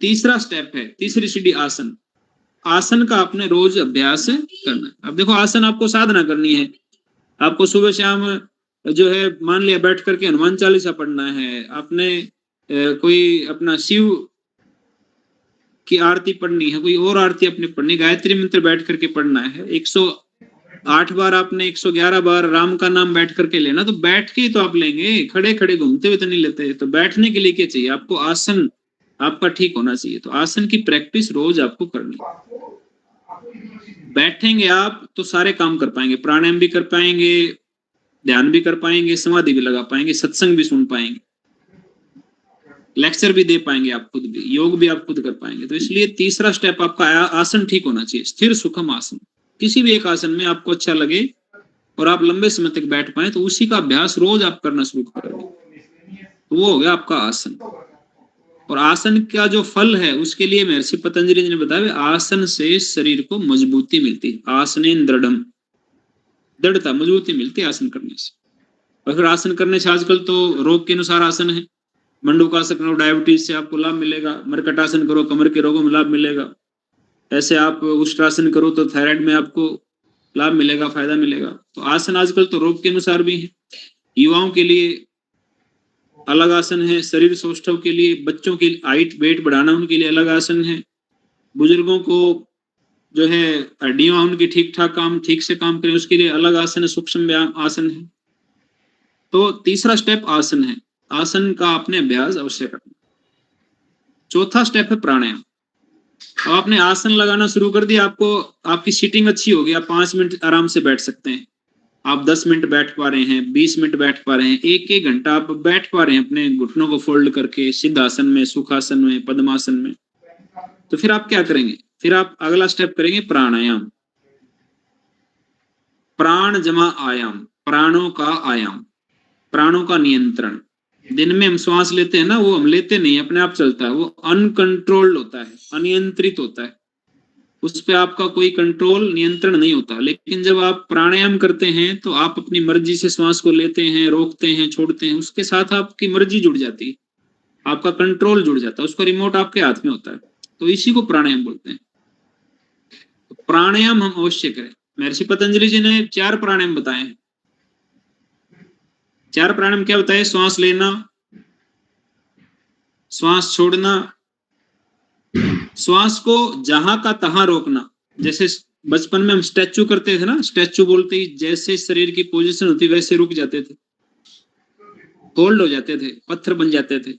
तीसरा स्टेप है, तीसरी सीढ़ी आसन। आसन का आपने रोज अभ्यास करना है। अब देखो आसन आपको साधना करनी है, आपको सुबह शाम जो है मान लिया बैठ करके हनुमान चालीसा पढ़ना है, आपने कोई अपना शिव की आरती पढ़नी है, कोई और आरती अपनी पढ़नी, गायत्री मंत्र बैठ करके पढ़ना है। 108 बार आपने 111 बार राम का नाम बैठ करके लेना, तो बैठ के ही तो आप लेंगे, खड़े खड़े घूमते हुए तो नहीं लेते। तो बैठने के लिए क्या चाहिए आपको? आसन आपका ठीक होना चाहिए। तो आसन की प्रैक्टिस रोज आपको करनी। बैठेंगे आप तो सारे काम कर पाएंगे, प्राणायाम भी कर पाएंगे, ध्यान भी कर पाएंगे, समाधि भी लगा पाएंगे, सत्संग भी सुन पाएंगे, लेक्चर भी दे पाएंगे आप खुद भी, योग भी आप खुद कर पाएंगे। तो इसलिए तीसरा स्टेप आपका आसन ठीक होना चाहिए, स्थिर सुखम आसन। किसी भी एक आसन में आपको अच्छा लगे और आप लंबे समय तक बैठ पाए, तो उसी का अभ्यास रोज आप करना शुरू करेंगे, तो वो हो गया आपका आसन। और आसन का जो फल है उसके लिए महर्षि पतंजलि जी ने बताया, आसन से शरीर को मजबूती मिलती है। आसनेन दृढ़म, दृढ़ता, मजबूती मिलती है आसन करने से। और फिर आसन करने से आजकल तो रोग के अनुसार आसन है। मंडूकासन करो, डायबिटीज से आपको लाभ मिलेगा। मरकटासन करो, कमर के रोगों में लाभ मिलेगा। ऐसे आप उष्ट्रासन करो तो थायराइड में आपको लाभ मिलेगा, फायदा मिलेगा। तो आसन आजकल तो रोग के अनुसार भी है। युवाओं के लिए अलग आसन है, शरीर सौष्ठव के लिए, बच्चों की हाइट वेट बढ़ाना उनके लिए अलग आसन है, बुजुर्गों को जो है हड्डियां उनकी ठीक ठाक काम ठीक से काम करें उसके लिए अलग आसन है, सूक्ष्म व्यायाम आसन है। तो तीसरा स्टेप आसन है, आसन का आपने अभ्यास अवश्य करना। चौथा स्टेप है प्राणायाम। अब आपने आसन लगाना शुरू कर दिया, आपको आपकी सीटिंग अच्छी होगी, आप 5 मिनट आराम से बैठ सकते हैं, आप 10 मिनट बैठ पा रहे हैं, 20 मिनट बैठ पा रहे हैं, 1-1 घंटा आप बैठ पा रहे हैं अपने घुटनों को फोल्ड करके, सिद्धासन में, सुखासन में, पद्मासन में। तो फिर आप क्या करेंगे? फिर आप अगला स्टेप करेंगे प्राणायाम। प्राण जमा आयाम, प्राणों का आयाम, प्राणों का नियंत्रण। दिन में हम श्वास लेते हैं ना, वो हम लेते नहीं, अपने आप चलता है, वो अनकंट्रोल्ड होता है, अनियंत्रित होता है, उस पे आपका कोई कंट्रोल नियंत्रण नहीं होता। लेकिन जब आप प्राणायाम करते हैं तो आप अपनी मर्जी से श्वास को लेते हैं, रोकते हैं, छोड़ते हैं, उसके साथ आपकी मर्जी जुड़ जाती है, आपका कंट्रोल जुड़ जाता है, उसका रिमोट आपके हाथ में होता है। तो इसी को प्राणायाम बोलते हैं। तो प्राणायाम हम अवश्य करें। महर्षि पतंजलि जी ने 4 प्राणायाम बताए हैं। 4 प्राणायाम क्या बताए? श्वास लेना, श्वास छोड़ना, श्वास को जहां का तहां रोकना, जैसे बचपन में हम स्टैचू करते थे ना, स्टैचू बोलते ही जैसे शरीर की पोजीशन होती वैसे रुक जाते थे, होल्ड हो जाते थे, पत्थर बन जाते थे।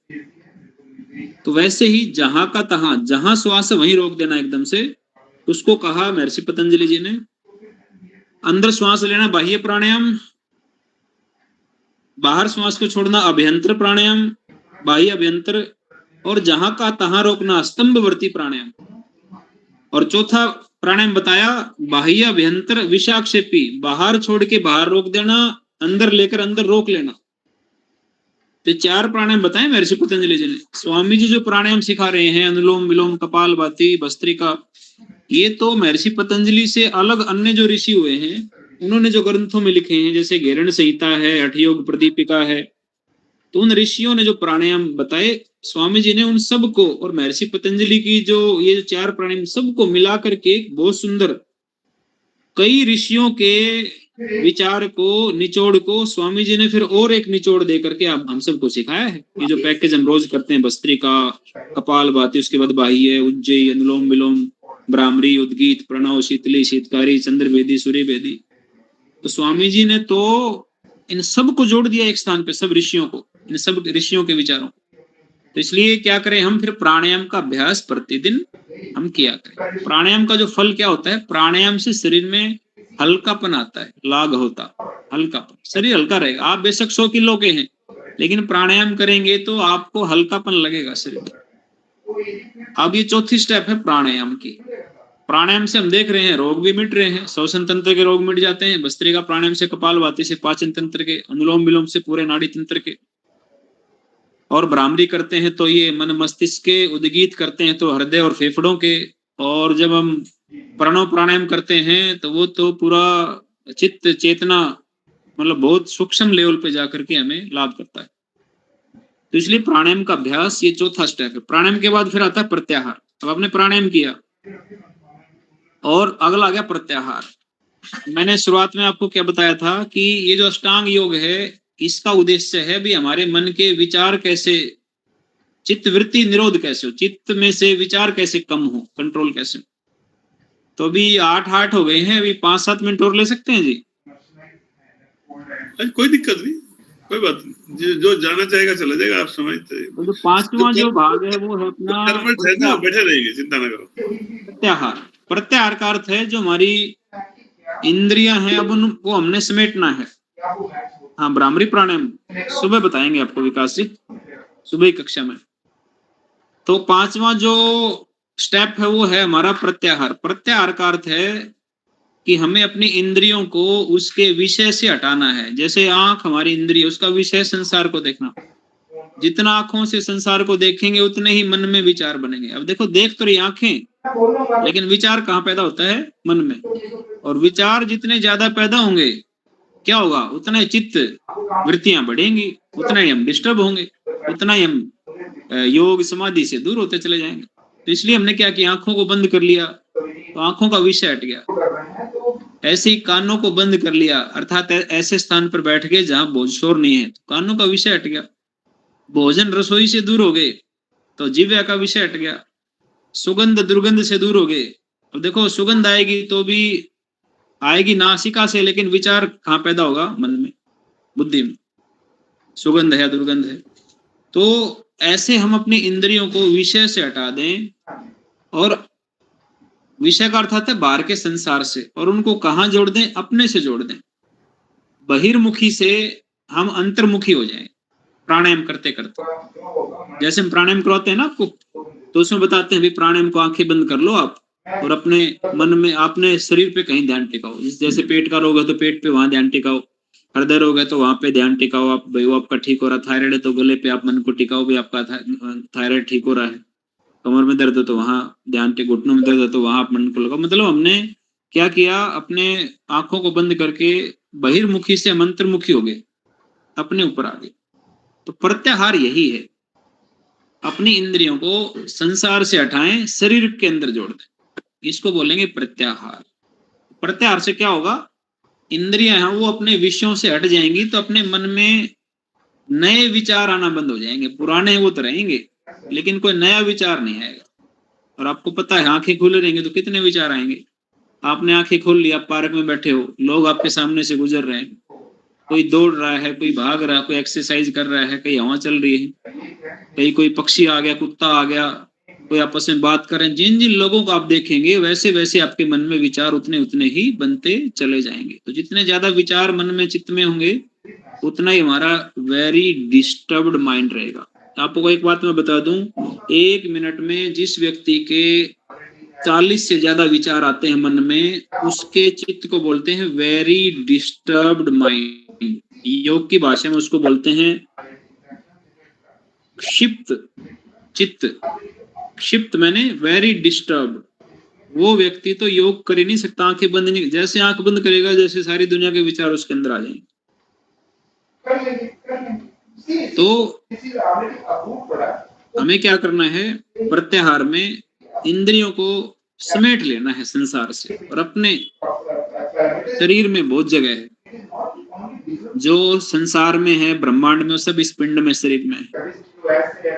तो वैसे ही जहां का तहां, जहां श्वास है वहीं रोक देना एकदम से। उसको कहा महर्षि पतंजलि जी ने, अंदर श्वास लेना बाह्य प्राणायाम, बाहर श्वास को छोड़ना अभ्यंतर प्राणायाम, बाह्य अभ्यंतर, और जहां का तहां रोकना स्तंभवर्ती प्राणायाम। और चौथा प्राणायाम बताया बाह्य अभ्यंतर विषाक्षेपी, बाहर छोड़ के बाहर रोक देना, अंदर लेकर अंदर रोक लेना। तो 4 प्राणायाम बताए महर्षि पतंजलि जी ने। स्वामी जी जो प्राणायाम सिखा रहे हैं, अनुलोम विलोम, कपालभाति, भस्त्रिका, ये तो महर्षि पतंजलि से अलग अन्य जो ऋषि हुए हैं उन्होंने जो ग्रंथों में लिखे हैं, जैसे घेरण संहिता है, हठयोग प्रदीपिका है, तो उन ऋषियों ने जो प्राणायाम बताए स्वामी जी ने उन सबको, और महर्षि पतंजलि की जो ये 4 प्राणायाम सबको मिला करके एक बहुत सुंदर, कई ऋषियों के विचार को, निचोड़ को स्वामी जी ने फिर और एक निचोड़ दे करके हम सबको सिखाया है। ये जो पैकेज हम रोज करते हैं, भस्त्रिका, कपालभाति, उसके बाद बाह्य, उज्जयी, अनुलोम विलोम, भ्रामरी, उद्गीत, प्रणव, शीतली, शीतकारी, चंद्रभेदी, सूर्यभेदी, तो स्वामी जी ने तो इन सब को जोड़ दिया एक स्थान पे, सब ऋषियों को, इन सब ऋषियों के विचारों। तो इसलिए क्या करें हम, फिर प्राणायाम का अभ्यास प्रतिदिन हम किया करें। प्राणायाम का जो फल क्या होता है, प्राणायाम से शरीर में हल्कापन आता है, लाग होता, हल्कापन, शरीर हल्का रहेगा। आप बेशक 100 किलो के हैं, लेकिन प्राणायाम करेंगे तो आपको हल्कापन लगेगा शरीर में। अब ये चौथी स्टेप है प्राणायाम की। प्राणायाम से हम देख रहे हैं रोग भी मिट रहे हैं, श्वसन तंत्र के रोग मिट जाते हैं, भस्त्रिका प्राणायाम से, कपालभाति से पाचन तंत्र के, अनुलोम विलोम से पूरे नाड़ी तंत्र के, और भ्रामरी करते हैं तो ये मन मस्तिष्क के, उद्गीत करते हैं तो हृदय और फेफड़ों के, और जब हम प्रणव प्राणायाम करते हैं तो वो तो पूरा चित्त चेतना, मतलब बहुत सूक्ष्म लेवल पे जाकर के हमें लाभ करता है। तो इसलिए प्राणायाम का अभ्यास ये चौथा स्टेप है। प्राणायाम के बाद फिर आता है प्रत्याहार। अब आपने प्राणायाम किया और अगला आ गया प्रत्याहार। मैंने शुरुआत में आपको क्या बताया था कि ये जो अष्टांग योग है, इसका उद्देश्य है भी हमारे मन के विचार कैसे, चित्त वृत्ति निरोध कैसे हो, चित्त में से विचार कैसे कम हो, कंट्रोल कैसे। तो अभी 8 हो गए हैं, अभी 5-7 मिनट और ले सकते हैं जी? कोई दिक्कत नहीं, कोई बात नहीं, जो जाना चाहेगा चला जाएगा, आप समझते। तो जो 5वां जो भाग है वो है अपना है ना, बैठे रहेंगे, चिंता ना करो। प्रत्याहार। प्रत्याहार का अर्थ है जो हमारी इंद्रियां हैं, अब उनको हमने समेटना है। हाँ, भ्रामरी प्राणायाम सुबह बताएंगे आपको विकास जी, सुबह की कक्षा में। तो 5वां जो स्टेप है वो है हमारा प्रत्याहार। प्रत्याहार का अर्थ है कि हमें अपनी इंद्रियों को उसके विषय से हटाना है। जैसे आंख हमारी इंद्रिय, उसका विषय संसार को देखना। जितना आंखों से संसार को देखेंगे उतने ही मन में विचार बनेंगे। अब देखो, देख तो रही आंखें, लेकिन विचार कहाँ पैदा होता है? मन में। और विचार जितने ज्यादा पैदा होंगे क्या होगा? उतना ही चित्त वृत्तियां बढ़ेंगी, उतना ही हम डिस्टर्ब होंगे, उतना ही हम योग समाधि से दूर होते चले जाएंगे। तो इसलिए हमने क्या किया, आंखों को बंद कर लिया, तो आंखों का विषय हट गया। ऐसे ही कानों को बंद कर लिया, अर्थात ऐसे स्थान पर बैठ गए जहां बहुत शोर नहीं है, तो कानों का विषय हट गया। भोजन रसोई से दूर हो गए तो जिह्वा का विषय हट गया। सुगंध दुर्गंध से दूर हो गए। अब देखो, सुगंध आएगी तो भी आएगी नासिका से, लेकिन विचार कहाँ पैदा होगा? मन में, बुद्धि में। सुगंध है, दुर्गंध है। तो ऐसे हम अपनी इंद्रियों को विषय से हटा दें, और विषय का अर्थ है बाहर के संसार से, और उनको कहाँ जोड़ दें? अपने से जोड़ दें। बहिर्मुखी से हम अंतर्मुखी हो जाएं प्राणायाम करते करते। जैसे हम प्राणायाम करवाते हैं ना आपको, तो उसमें बताते हैं भी प्राणायाम को आंखें बंद कर लो आप, और अपने मन में, अपने शरीर पे कहीं ध्यान टिकाओ। जैसे पेट का रोग है तो पेट पे वहां ध्यान टिकाओ, हृदय रोग है तो वहां पे ध्यान टिकाओ आप, भाई वो आपका ठीक हो रहा। थायराइड है तो गले पे आप मन को टिकाओ, भी आपका थायराइड ठीक हो रहा है। कमर में दर्द है तो वहां ध्यान टिकाओ, घुटनों में दर्द है तो वहां आप मन को लगाओ। मतलब हमने क्या किया, अपने आंखों को बंद करके बहिर्मुखी से हम अंतर्मुखी हो गए, अपने ऊपर आ गए। तो प्रत्याहार यही है, अपनी इंद्रियों को संसार से हटाएं, शरीर के अंदर जोड़ दें, इसको बोलेंगे प्रत्याहार। प्रत्याहार से क्या होगा? इंद्रियां हैं वो अपने विषयों से हट जाएंगी, तो अपने मन में नए विचार आना बंद हो जाएंगे। पुराने वो तो रहेंगे, लेकिन कोई नया विचार नहीं आएगा। और आपको पता है, आंखें खुले रहेंगे तो कितने विचार आएंगे। आपने आंखें खोल ली, आप पार्क में बैठे हो, लोग आपके सामने से गुजर रहे हैं, कोई दौड़ रहा है, कोई भाग रहा है, कोई एक्सरसाइज कर रहा है, कहीं हवा चल रही है, कहीं कोई पक्षी आ गया, कुत्ता आ गया, कोई आपस में बात कर रहे हैं। जिन जिन लोगों को आप देखेंगे वैसे वैसे आपके मन में विचार उतने उतने ही बनते चले जाएंगे। तो जितने ज्यादा विचार मन में चित्त में होंगे उतना ही हमारा वेरी डिस्टर्ब्ड माइंड रहेगा। आपको एक बात मैं बता दूं, 1 मिनट में जिस व्यक्ति के 40 से ज्यादा विचार आते हैं मन में, उसके चित्त को बोलते हैं वेरी डिस्टर्ब्ड माइंड। योग की भाषा में उसको बोलते हैं क्षिप्त चित्त। क्षिप्त मैंने वेरी डिस्टर्ब्ड। वो व्यक्ति तो योग कर ही नहीं सकता, आंखें बंद नहीं, जैसे आंख बंद करेगा जैसे सारी दुनिया के विचार उसके अंदर आ जाएंगे। तो हमें क्या करना है, प्रत्याहार में इंद्रियों को समेट लेना है संसार से, और अपने शरीर में बहुत जगह है, जो संसार में है, ब्रह्मांड में, सब इस पिंड में, शरीर में है।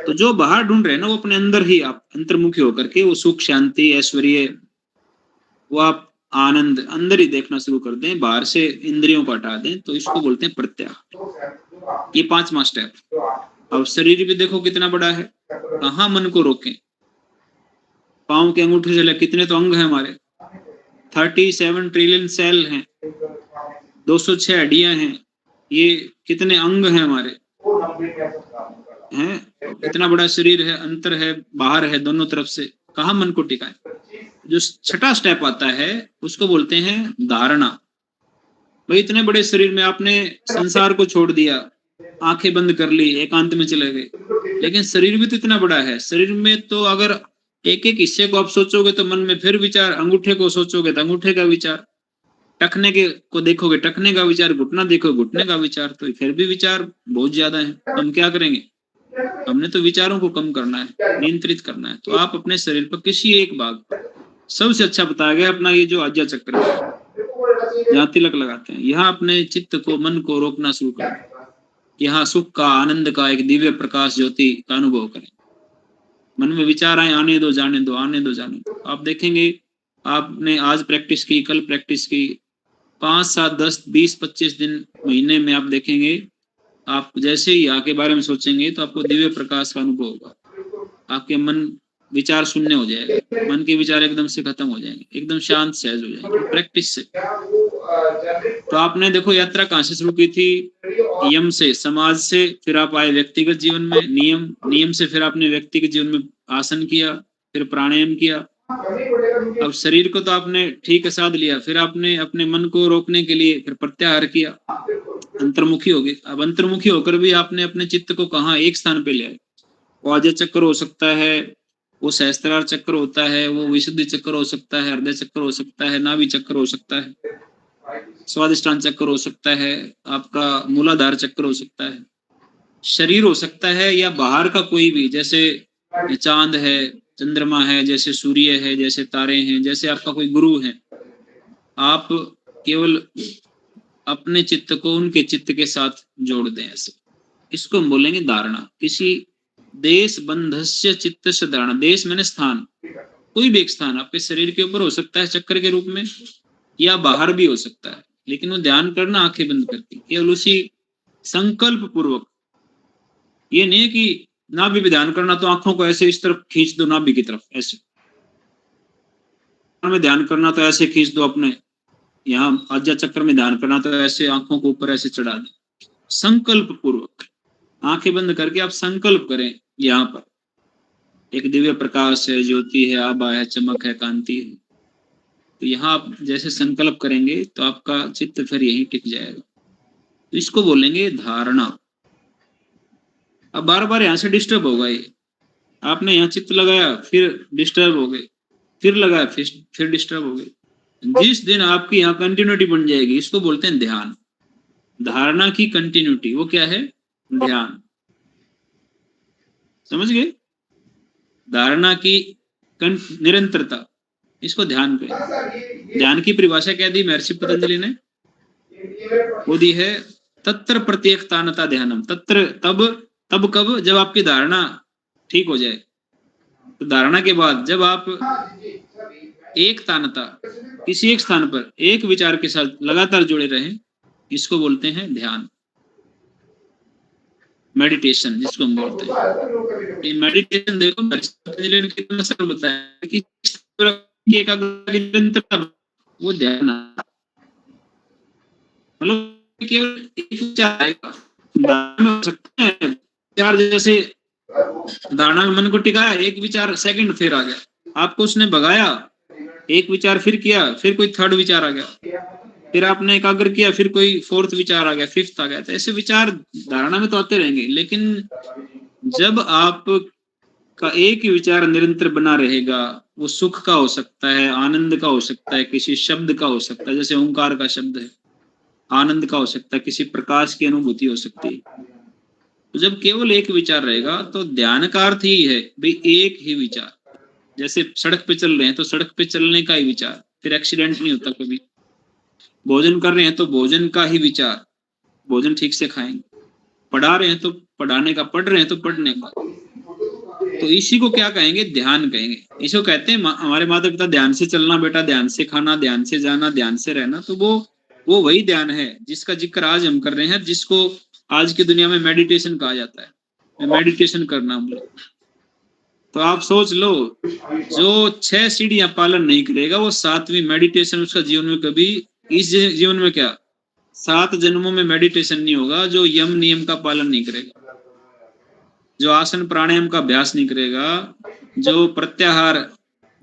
तो जो बाहर ढूंढ रहे हैं ना, वो अपने अंदर ही आप अंतर्मुखी होकर के वो सुख, शांति, ऐश्वर्य, वो आप आनंद अंदर ही देखना शुरू कर दें, बाहर से इंद्रियों को हटा दें। तो इसको बोलते हैं प्रत्याहार। ये 5वां स्टेप। अब शरीर भी देखो कितना बड़ा है, कहाँ मन को रोकें। पांव के अंगूठे से लेकर कितने तो अंग हैं हमारे, 37 ट्रिलियन सेल हैं, 206 हड्डियां हैं, ये कितने अंग हैं हमारे हैं। इतना बड़ा शरीर है, अंतर है, बाहर है, दोनों तरफ से, कहाँ मन को टिकाएं। जो 6वां स्टेप आता है उसको बोलते हैं धारणा। भाई इतने बड़े शरीर में आपने संसार को छोड़ दिया, आंखें बंद कर ली, एकांत में चले गए, लेकिन शरीर भी तो इतना बड़ा है। शरीर में तो अगर एक एक हिस्से को आप सोचोगे तो मन में फिर विचार, अंगूठे को सोचोगे तो अंगूठे का विचार, टखने के को देखोगे टखने का विचार, घुटना देखो घुटने का विचार, तो फिर भी विचार बहुत ज्यादा है। हम क्या करेंगे, हमने तो विचारों को कम करना है, नियंत्रित करना है। तो आप अपने शरीर पर किसी एक भाग पर, सबसे अच्छा बताया गया अपना ये जो आज्ञा चक्र है, जहाँ तिलक लगाते हैं, यहाँ अपने चित्त को, मन को रोकना शुरू करें। यहाँ सुख का, आनंद का एक दिव्य प्रकाश ज्योति का अनुभव करें। मन में विचार आए, आने दो, जाने दो, आने दो, जाने दो। आप देखेंगे, आपने आज प्रैक्टिस की, कल प्रैक्टिस की, 5, 7, 10, 20, 25 दिन, महीने में आप देखेंगे, आप जैसे ही यहाँ के बारे में सोचेंगे तो आपको दिव्य प्रकाश का अनुभव होगा। आपके मन विचार शून्य हो जाएगा, मन के विचार एकदम से खत्म हो जाएंगे, एकदम शांत सहज हो जाएंगे प्रैक्टिस से। तो आपने देखो यात्रा कहाँ से शुरू की थी, यम से, समाज से, फिर आप आए व्यक्तिगत जीवन में, नियम से फिर आपने व्यक्तिगत जीवन में आसन किया, फिर प्राणायाम किया। अब शरीर को तो आपने ठीक साध लिया, फिर आपने अपने मन को रोकने के लिए फिर प्रत्याहार किया, अंतर्मुखी हो गए। अब अंतर्मुखी होकर भी आपने अपने चित्त को कहाँ, एक स्थान पे ले आए। वो आज्ञा चक्र हो सकता है, वो सहस्त्रार चक्र होता है, वो विशुद्धि चक्र हो सकता है, हृदय चक्र हो सकता है, नाभि चक्र हो सकता है, स्वादिष्टान चक्र हो सकता है, आपका मूलाधार चक्र हो सकता है, शरीर हो सकता है, या बाहर का कोई भी, जैसे चांद है, चंद्रमा है, जैसे सूर्य है, जैसे तारे हैं, जैसे आपका कोई गुरु है। आप केवल अपने चित्त को उनके चित्त के साथ जोड़ दें ऐसे। इसको हम बोलेंगे धारणा। किसी देश बंधस्य चित्त से धारणा। देश मैंने स्थान, कोई भी एक स्थान आपके शरीर के ऊपर हो सकता है चक्र के रूप में, या बाहर भी हो सकता है, लेकिन वो ध्यान करना आंखें बंद करके, केवल उसी संकल्प पूर्वक। ये नहीं है कि नाभि भी ध्यान करना तो आंखों को ऐसे इस तरफ खींच दो, नाभि की तरफ ऐसे में ध्यान करना तो ऐसे खींच दो, अपने यहाँ आज्ञा चक्र में ध्यान करना तो ऐसे आंखों को ऊपर ऐसे चढ़ा दो। संकल्प पूर्वक आंखें बंद करके आप संकल्प करें, यहाँ पर एक दिव्य प्रकाश है, ज्योति है, आभा है, चमक है, कांति है। तो यहाँ आप जैसे संकल्प करेंगे तो आपका चित्त फिर यहीं टिक जाएगा। तो इसको बोलेंगे धारणा। अब बार बार यहाँ से डिस्टर्ब होगा, ये आपने यहाँ चित्त लगाया, फिर डिस्टर्ब हो गए, फिर लगाया, फिर डिस्टर्ब हो गए। जिस दिन आपकी यहाँ कंटिन्यूटी बन जाएगी, इसको बोलते हैं ध्यान। धारणा की कंटिन्यूटी, वो क्या है, ध्यान। समझ गए, धारणा की निरंतरता, इसको ध्यान करें। ध्यान की परिभाषा क्या दी महर्षि पतंजलि ने, वो दी है तत्र प्रत्येकतानता ध्यानम। तत्र तब कब, जब आपकी धारणा ठीक हो जाए। तो धारणा के बाद जब आप एक तानता, किसी एक स्थान पर एक विचार के साथ लगातार जुड़े रहे, इसको बोलते हैं ध्यान, मेडिटेशन जिसको हम बोलते हैं। ये मेडिटेशन देखो कितना सरल बताया कि एकाग्रता वो ध्यान, मतलब केवल एक विचार आएगा, हो सकते हैं विचार, जैसे धारणा में मन को टिकाया, एक विचार सेकंड फिर आ गया, आपको उसने भगाया, एक विचार फिर किया, फिर कोई थर्ड विचार आ गया, फिर आपने एकाग्र किया, फिर कोई फोर्थ विचार आ गया, फिफ्थ आ गया। तो ऐसे विचार धारणा में तो आते रहेंगे, लेकिन जब आप का एक ही विचार निरंतर बना रहेगा, वो सुख का हो सकता है, आनंद का हो सकता है, किसी शब्द का हो सकता है, जैसे ओंकार का शब्द है, आनंद का हो सकता है, किसी प्रकाश की अनुभूति हो सकती है। तो जब केवल एक विचार रहेगा तो ध्यान का अर्थ ही है भाई एक ही विचार। जैसे सड़क पे चल रहे हैं तो सड़क पे चलने का ही विचार, फिर एक्सीडेंट नहीं होता कभी। भोजन कर रहे हैं तो भोजन का ही विचार, भोजन ठीक से खाएंगे। पढ़ा रहे हैं तो पढ़ाने का, पढ़ रहे हैं तो पढ़ने का। तो इसी को क्या कहेंगे? ध्यान कहेंगे। इसको कहते हैं हमारे माता पिता ध्यान से चलना बेटा, ध्यान से खाना, ध्यान से जाना, ध्यान से रहना। तो वो वही ध्यान है जिसका जिक्र आज हम कर रहे हैं, जिसको आज की दुनिया में मेडिटेशन कहा जाता है। मेडिटेशन करना हम लोग, तो आप सोच लो, जो 6 सीढ़ियां पालन नहीं करेगा वो 7वीं मेडिटेशन उसका जीवन में कभी, इस जीवन में क्या 7 जन्मों में मेडिटेशन नहीं होगा। जो यम नियम का पालन नहीं करेगा, जो आसन प्राणायाम का अभ्यास नहीं करेगा, जो प्रत्याहार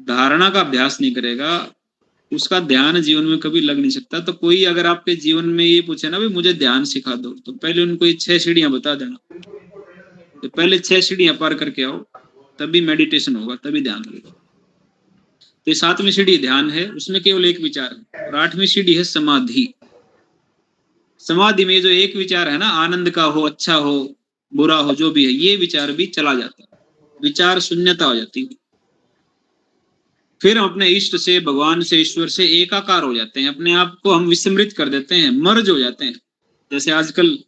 धारणा का अभ्यास नहीं करेगा, उसका ध्यान जीवन में कभी लग नहीं सकता। तो कोई अगर आपके जीवन में ये पूछे ना भाई मुझे ध्यान सिखा दो, तो पहले उनको ये 6 सीढ़ियां बता देना। तो पहले 6 सीढ़ियां पार करके आओ, तभी मेडिटेशन होगा, तभी ध्यान लगेगा। तो 7वीं सीढ़ी ध्यान है, उसमें केवल एक विचार है। और 8वीं सीढ़ी है समाधि। समाधि में जो एक विचार है ना, आनंद का हो, अच्छा हो, बुरा हो, जो भी है, ये विचार भी चला जाता है, विचार शून्यता हो जाती है। फिर हम अपने इष्ट से, भगवान से, ईश्वर से एकाकार हो जाते हैं। अपने आप को हम विस्मृत कर देते हैं, मर्ज हो जाते हैं। जैसे आजकल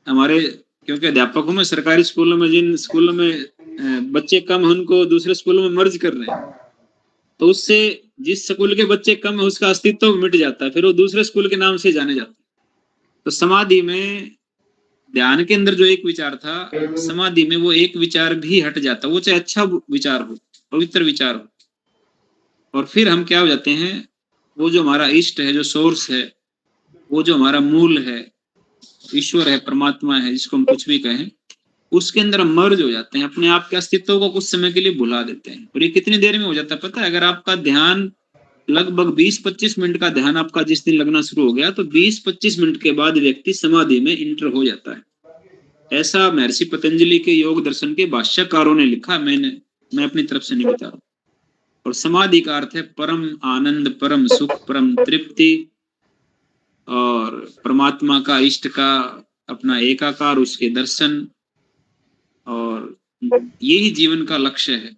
हमारे, क्योंकि अध्यापकों में, सरकारी स्कूलों में, जिन स्कूलों में बच्चे कम हैं उनको दूसरे स्कूलों में मर्ज कर रहे हैं, तो उससे जिस स्कूल के बच्चे कम है उसका अस्तित्व मिट जाता है, फिर वो दूसरे स्कूल के नाम से जाने जाते हैं। तो समाधि में, ध्यान के अंदर जो एक विचार था, समाधि में वो एक विचार भी हट जाता, वो चाहे अच्छा विचार हो, पवित्र विचार हो। और फिर हम क्या हो जाते हैं, वो जो हमारा इष्ट है, जो सोर्स है, वो जो हमारा मूल है, ईश्वर है, परमात्मा है, जिसको हम कुछ भी कहें, उसके अंदर हम मर्ज हो जाते हैं। अपने आप के अस्तित्व को कुछ समय के लिए भुला देते हैं। और ये कितनी देर में हो जाता है पता है? अगर आपका ध्यान लगभग 20-25 मिनट का ध्यान आपका जिस दिन लगना शुरू हो गया, तो 20-25 मिनट के बाद व्यक्ति समाधि में इंटर हो जाता है। ऐसा महर्षि पतंजलि के योग दर्शन के भाष्यकारों ने लिखा, मैं अपनी तरफ से नहीं बता रहा। और समाधि का अर्थ है परम आनंद, परम सुख, परम तृप्ति, और परमात्मा का, इष्ट का अपना एकाकार, उसके दर्शन। और यही जीवन का लक्ष्य है,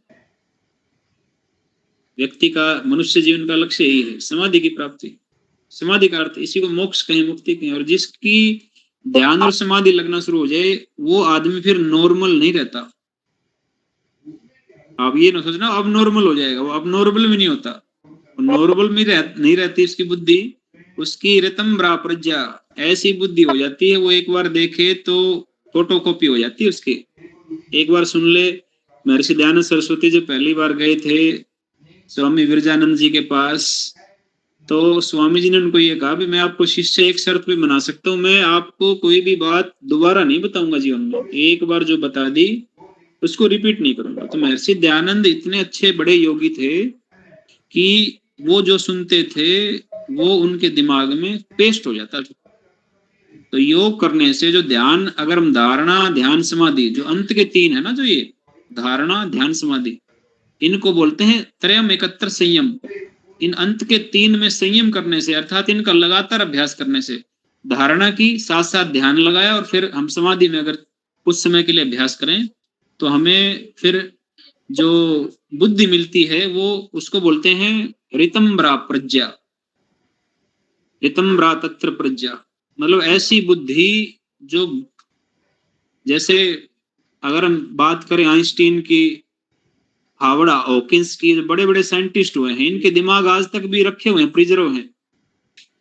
व्यक्ति का, मनुष्य जीवन का लक्ष्य यही है, समाधि की प्राप्ति। समाधि का अर्थ, इसी को मोक्ष कहें, मुक्ति कहें। और जिसकी ध्यान और समाधि लगना शुरू हो जाए, वो आदमी फिर नॉर्मल नहीं रहता। आप ये ना सोचना अब नॉर्मल हो जाएगा, वो अब नॉर्मल भी नहीं होता। नॉर्मल में नहीं रहती उसकी बुद्धि, उसकी ऋतम्भरा प्रज्ञा, ऐसी बुद्धि हो जाती है, वो एक बार देखे तो फोटोकॉपी हो जाती है उसकी। एक बार सुन ले, महर्षि दयानंद सरस्वती जो पहली बार गए थे स्वामी विरजानंद जी के पास, तो स्वामी जी ने उनको ये कहा भी मैं आपको शिष्य एक शर्त पे बना सकता हूँ, मैं आपको कोई भी बात दोबारा नहीं बताऊंगा जीवन में, एक बार जो बता दी उसको रिपीट नहीं करूंगा। तो महर्षि दयानंद इतने अच्छे बड़े योगी थे कि वो जो सुनते थे वो उनके दिमाग में पेस्ट हो जाता था। तो योग करने से जो ध्यान, अगर हम धारणा, ध्यान, समाधि, जो अंत के 3 है ना, जो ये धारणा, ध्यान, समाधि, इनको बोलते हैं त्रयम एकत्र संयम। इन अंत के 3 में संयम करने से, अर्थात इनका लगातार अभ्यास करने से, धारणा की साथ साथ ध्यान लगाया और फिर हम समाधि में अगर कुछ समय के लिए अभ्यास करें, तो हमें फिर जो बुद्धि मिलती है वो, उसको बोलते हैं ऋतम्भरा प्रज्ञा। ऋतम्भरा तत्र प्रज्ञा, मतलब ऐसी बुद्धि जो, जैसे अगर हम बात करें आइंस्टीन की, हावड़ा हॉकिंस की बड़े बड़े साइंटिस्ट हुए हैं, इनके दिमाग आज तक भी रखे हुए हैं, प्रिजर्व हैं।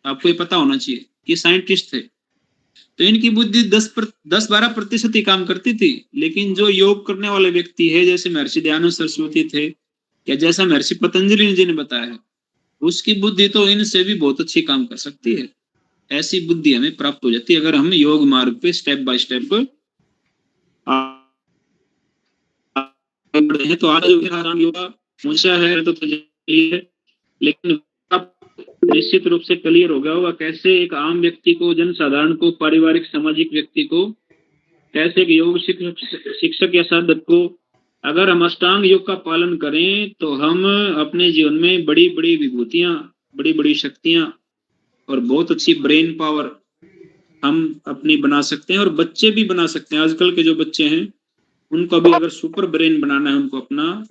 आपको ये पता होना चाहिए कि साइंटिस्ट थे। तो इनकी बुद्धि 10-12% ही काम करती थी। लेकिन जो योग करने वाले व्यक्ति है, जैसे महर्षि दयानंद सरस्वती थे या जैसा महर्षि पतंजलि जी ने बताया है, उसकी बुद्धि तो इनसे भी बहुत अच्छी काम कर सकती है। ऐसी बुद्धि हमें प्राप्त हो जाती है अगर हम योग मार्ग पे स्टेप बाय स्टेप बढ़े हैं। तो आज जो आराम योगा ऊंचा है तो है, लेकिन निश्चित रूप से क्लियर हो गया होगा कैसे एक आम व्यक्ति को, जनसाधारण को, पारिवारिक सामाजिक व्यक्ति को, कैसे एक योग शिक्षक या साधक को अगर हम अष्टांग योग का पालन करें तो हम अपने जीवन में बड़ी बड़ी विभूतियां, बड़ी बड़ी शक्तियां और बहुत अच्छी ब्रेन पावर हम अपनी बना सकते हैं और बच्चे भी बना सकते हैं। आजकल के जो बच्चे हैं उनको भी अगर सुपर ब्रेन बनाना है उनको अपना,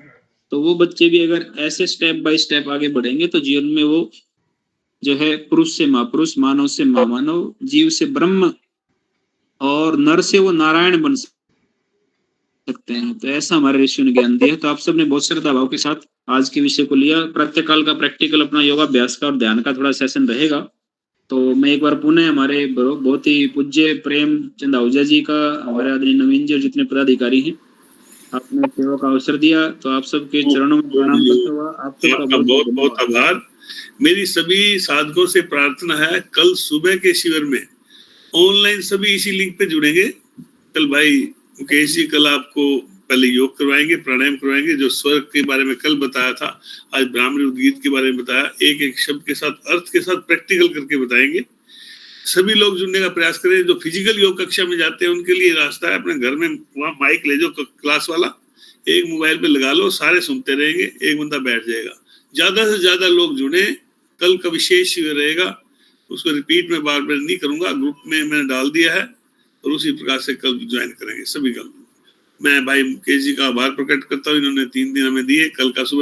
तो वो बच्चे भी अगर ऐसे स्टेप बाय स्टेप आगे बढ़ेंगे तो जीवन में वो जो है पुरुष से महापुरुष, मानव से महामानव, जीव से ब्रह्म और नर से वो नारायण बन सकते हैं। तो ऐसा हमारे ऋषियों ने ज्ञान दिया। तो आप सबने बहुत श्रद्धा भाव के साथ आज के विषय को लिया। प्रातःकाल का प्रैक्टिकल अपना योगाभ्यास का और ध्यान का थोड़ा सेशन रहेगा। तो मैं एक बार पुनः हमारे बहुत ही पूज्य प्रेमचंद आहूजा जी का, हमारे आदरणीय नवीन जी और जितने पदाधिकारी हैं, आपने सेवा का अवसर दिया, तो आप सबके चरणों में प्रणाम करता हुआ आप सबका बहुत बहुत आभार। मेरी सभी साधकों से प्रार्थना है, कल सुबह के शिविर में ऑनलाइन सभी इसी लिंक पे जुड़ेंगे। कल भाई मुकेश जी कल आपको पहले योग करवाएंगे, प्राणायाम करवाएंगे, जो स्वर्ग के बारे में कल बताया था, आज ब्राह्मणी उद्गीत के बारे में बताया, एक एक शब्द के साथ, अर्थ के साथ प्रैक्टिकल करके बताएंगे। सभी लोग जुड़ने का प्रयास करें। जो फिजिकल योग कक्षा में जाते हैं उनके लिए रास्ता है, अपने घर में वहाँ माइक ले जाओ क्लास वाला, एक मोबाइल पे लगा लो, सारे सुनते रहेंगे, एक बंदा बैठ जाएगा। ज्यादा से ज्यादा लोग जुड़े। कल का विशेष शिविर रहेगा, उसको रिपीट में बार बार नहीं करूंगा, ग्रुप में मैंने डाल दिया है और उसी प्रकार से कल ज्वाइन करेंगे सभी। कल मैं भाई मुकेश जी का आभार प्रकट करता हूँ, इन्होंने 3 दिन हमें दिए। कल का सुबह